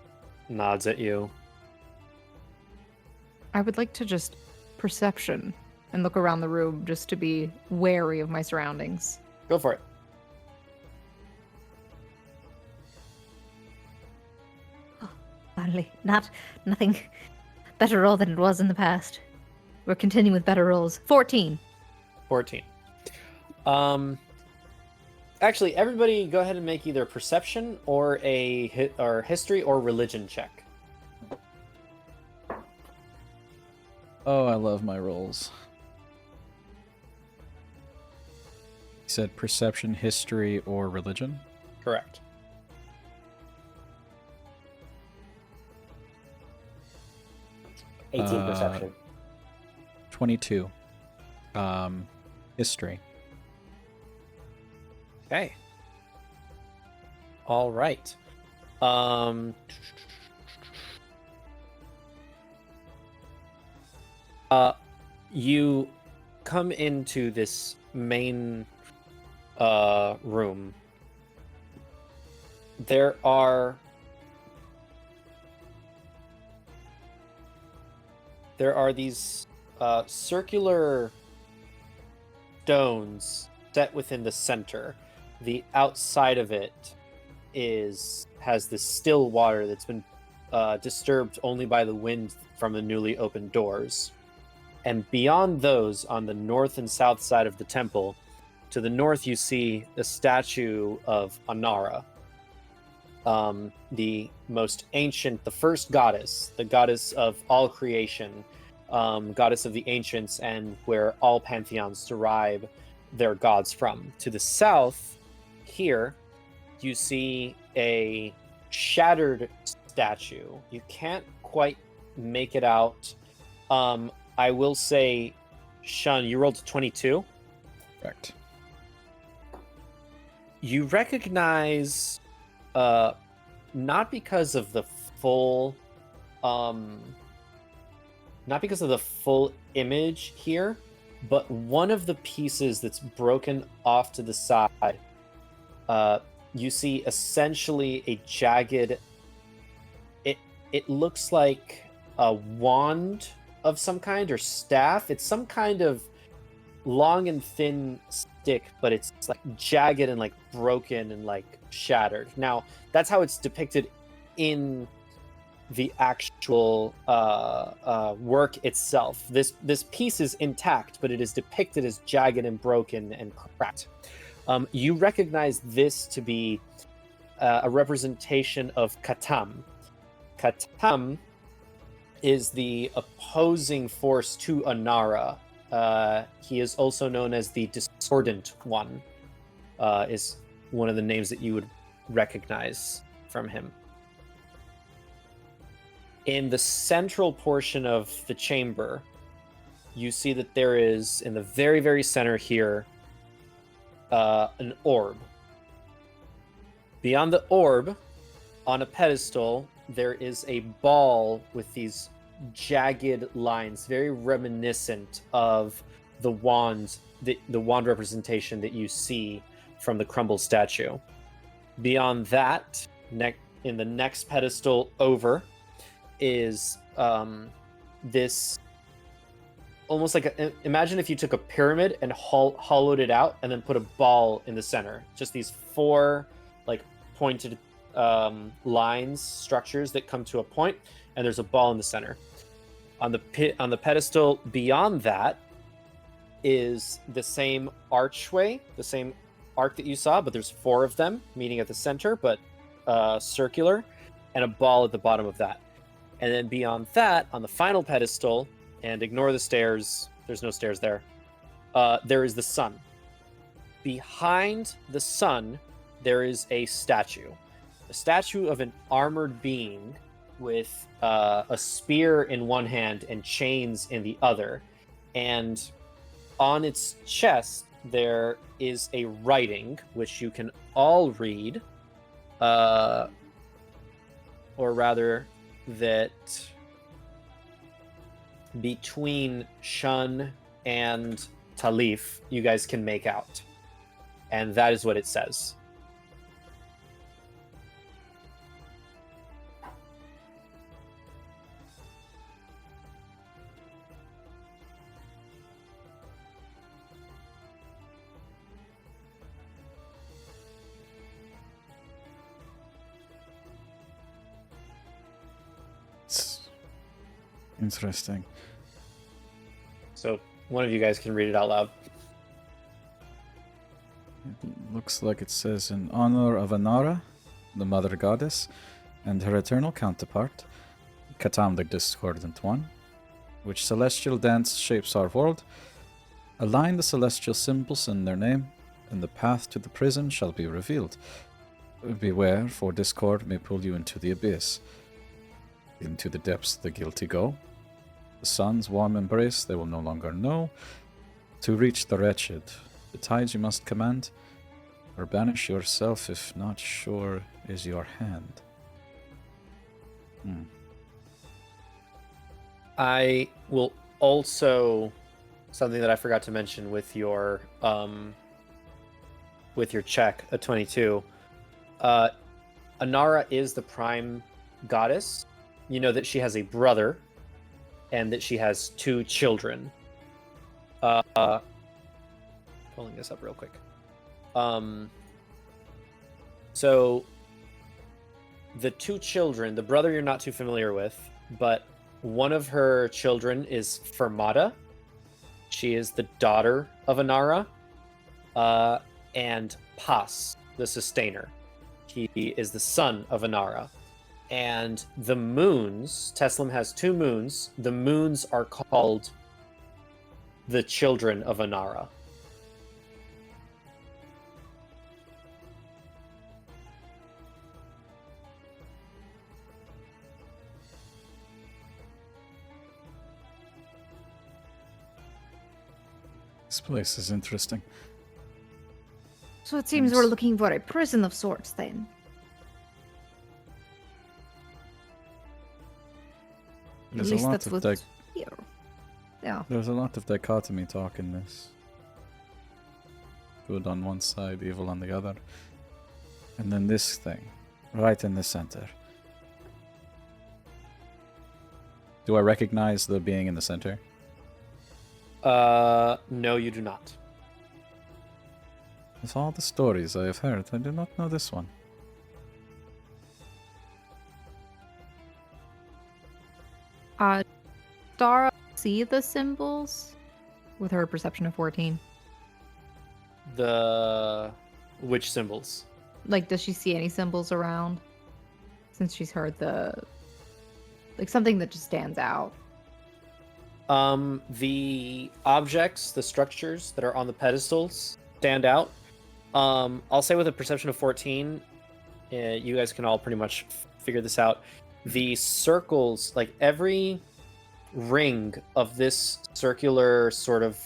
nods at you. I would like to just perception and look around the room just to be wary of my surroundings. Go for it. Finally, nothing better roll than it was in the past. We're continuing with better rolls. 14. 14. Actually, everybody go ahead and make either perception or a history or religion check. Oh, I love my rolls. You said perception, history, or religion? Correct. Eighteen perception. 22. History. Okay. All right. You come into this main room. There are these circular stones set within the center. The outside of it has this still water that's been disturbed only by the wind from the newly opened doors. And beyond those, on the north and south side of the temple, to the north you see a statue of Anara, the most ancient, the first goddess, the goddess of all creation, goddess of the ancients, and where all pantheons derive their gods from. To the south, here, you see a shattered statue. You can't quite make it out. I will say, Shun, you rolled a 22. Correct. You recognize, not because of the full image here, but one of the pieces that's broken off to the side. You see essentially a jagged. It looks like a wand of some kind or staff. It's some kind of long and thin stick, but it's jagged and broken and shattered. Now that's how it's depicted in the actual work itself. This piece is intact, but it is depicted as jagged and broken and cracked. You recognize this to be a representation of Katam. Katam is the opposing force to Anara. He is also known as the Discordant One, is one of the names that you would recognize from him. In the central portion of the chamber, you see that there is, in the very, very center here, an orb. Beyond the orb, on a pedestal, there is a ball with these jagged lines, very reminiscent of the wand, the wand representation that you see from the crumbled statue. Beyond that, in the next pedestal over, is this almost like imagine if you took a pyramid and hollowed it out and then put a ball in the center. Just these four like pointed lines, structures that come to a point, and there's a ball in the center. On the pedestal beyond that is the same archway, the same arc that you saw, but there's four of them meeting at the center, but circular, and a ball at the bottom of that. And then beyond that, on the final pedestal, and ignore the stairs, there's no stairs there, there is the sun. Behind the sun, there is a statue of an armored being with a spear in one hand and chains in the other. And on its chest, there is a writing, which you can all read, or rather, that between Shun and Talif, you guys can make out. And that is what it says. Interesting. So one of you guys can read it out loud. It looks like it says, in honor of Anara, the mother goddess, and her eternal counterpart, Katam the Discordant One, which celestial dance shapes our world. Align the celestial symbols in their name, and the path to the prison shall be revealed. Beware, for discord may pull you into the abyss. Into the depths the guilty go. The sun's warm embrace they will no longer know. To reach the wretched, the tides you must command, or banish yourself if not sure is your hand. I will also, something that I forgot to mention with your check, a 22. Anara is the prime goddess. You know that she has a brother, and that she has 2 children. Pulling this up real quick. So the 2 children, the brother you're not too familiar with, but one of her children is Fermata. She is the daughter of Anara. And Pas, the sustainer. He is the son of Anara. And the moons, Teslim has 2 moons. The moons are called the children of Anara. This place is interesting. So it seems we're looking for a prison of sorts then. There's At least a lot that's of what's here. Yeah. There's a lot of dichotomy talk in this. Good on one side, evil on the other. And then this thing, right in the center. Do I recognize the being in the center? No, you do not. Of all the stories I have heard, I do not know this one. Dara see the symbols with her perception of 14. Which symbols? Like, does she see any symbols around? Since she's heard something that just stands out. The objects, the structures that are on the pedestals stand out. I'll say with a perception of 14, you guys can all pretty much figure this out. The circles, like every ring of this circular sort of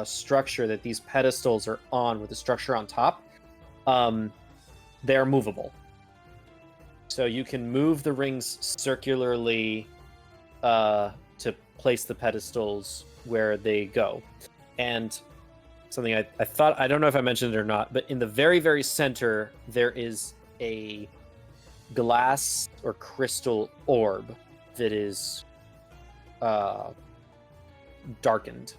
structure that these pedestals are on with the structure on top, they're movable. So you can move the rings circularly to place the pedestals where they go. And something I thought, I don't know if I mentioned it or not, but in the very, very center, there is a glass or crystal orb that is darkened.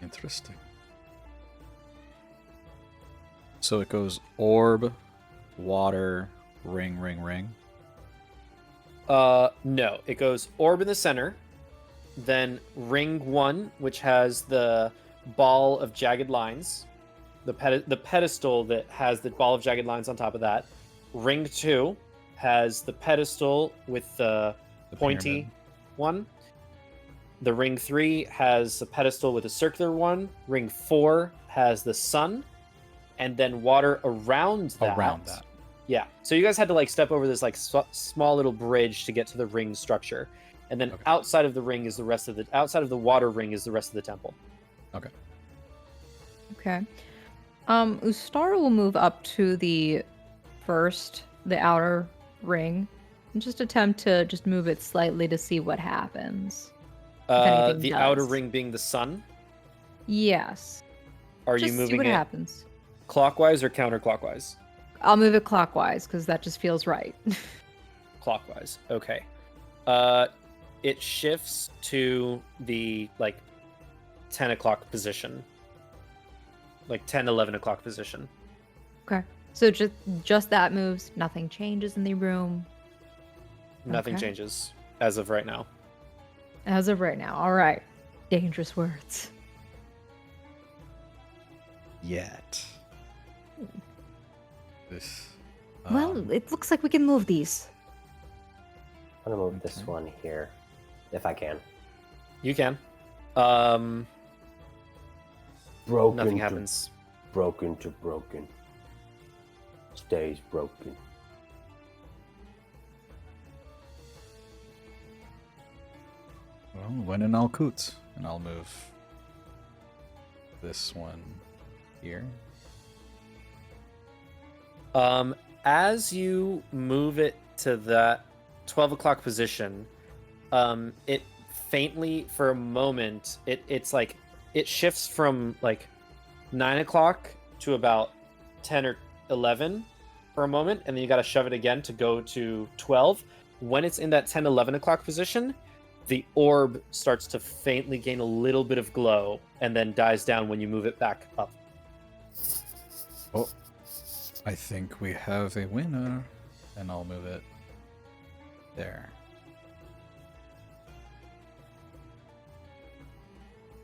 Interesting. So it goes orb, water, ring, ring, ring. No, it goes orb in the center, then ring 1, which has the ball of jagged lines, the pedestal that has the ball of jagged lines on top of that. Ring 2 has the pedestal with the pointy pyramid. one. The ring 3 has a pedestal with a circular one. Ring 4 has the sun, and then water around that. Around that. Yeah. So you guys had to like step over this like small little bridge to get to the ring structure, and then Okay. outside of the ring is the rest of the outside of the water ring is the rest of the temple. Okay. Okay. Ustara will move up to the outer ring, and just attempt to just move it slightly to see what happens. anything The does. outer ring being the sun. Yes. Are just you see moving what it happens. clockwise or counterclockwise? I'll move it clockwise because that just feels right. Clockwise. Okay. It shifts to the like 10 o'clock position. Like 10, 11 o'clock position. Okay. So just that moves. Nothing changes in the room Nothing Okay. changes as of right now. as of right now. All right. Dangerous words. Yet. This. Well, it looks like we can move these. I'm gonna move this Okay. one here, if I can. You can. Broken Nothing to happens. broken to broken. Stays broken. Well, when in Alkut, and I'll move this one here. As you move it to that 12 o'clock position, it faintly, for a moment, it's like it shifts from like 9 o'clock to about 10 or 11 for a moment, and then you got to shove it again to go to 12. When it's in that 10, 11 o'clock position, the orb starts to faintly gain a little bit of glow and then dies down when you move it back up. Oh, I think we have a winner, and I'll move it there.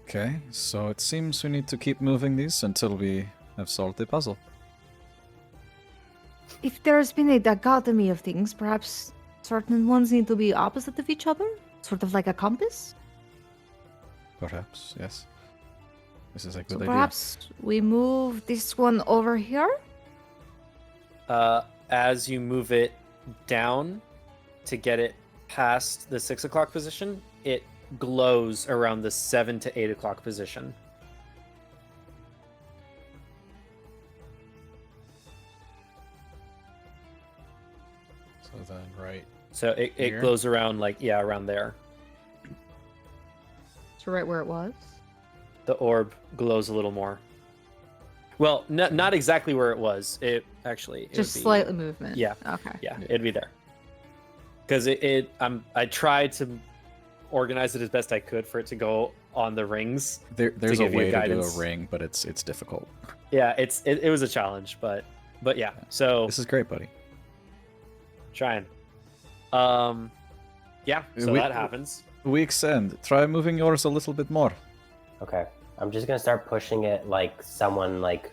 Okay, so it seems we need to keep moving these until we have solved the puzzle. If there's been a dichotomy of things, perhaps certain ones need to be opposite of each other? Sort of like a compass? Perhaps, yes. This is a So good idea. perhaps we move this one over here? As you move it down to get it past the 6 o'clock position, it glows around the 7 to 8 o'clock position. So then, right. So it Here? glows around like, yeah, around there. So right where it was? The orb glows a little more. Well, not exactly where it was. It actually it Just would be, slightly movement. Yeah. Okay. Yeah, it'd be there. Because I tried to organize it as best I could for it to go on the rings. There's a give you way to do guidance. a ring, but it's difficult. Yeah, it was a challenge, but yeah. So This is great, buddy. Trying. Yeah, so We- that happens. Weeksend, try moving yours a little bit more. Okay. I'm just gonna start pushing it like someone like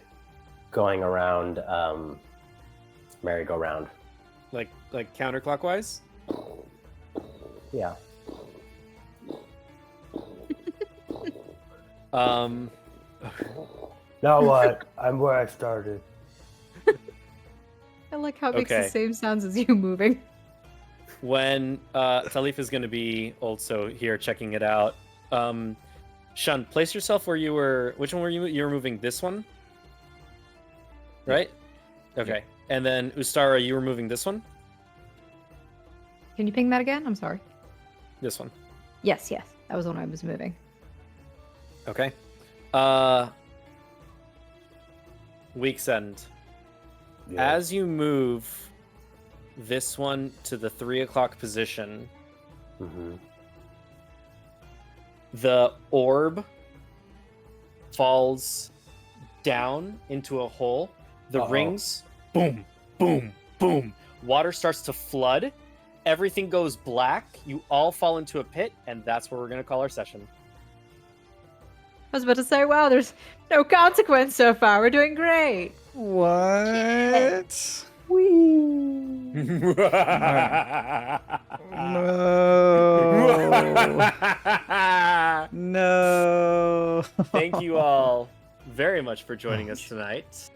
going around merry-go-round. Like counterclockwise? Yeah. Um Now what? I'm where I started. I like how it makes Okay. the same sounds as you moving. when Talif is gonna be also here checking it out. Shun, place yourself where you were. Which one were you? You were moving this one, right? Okay. And then Ustara, you were moving this one. Can you ping that again? I'm sorry. This one. Yes, that was the one I was moving. Okay. Weeksend. As you move this one to the 3 o'clock position, the orb falls down into a hole. The rings, boom, boom, boom. Water starts to flood. Everything goes black. You all fall into a pit, and that's where we're going to call our session. I was about to say, wow, there's no consequence so far. We're doing great. What? No. No. Thank you all very much for joining us tonight.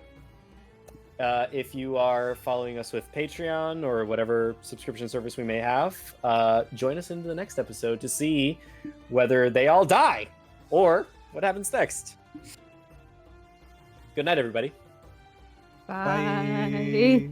If you are following us with Patreon or whatever subscription service we may have, join us into the next episode to see whether they all die or what happens next. Good night, everybody. Bye.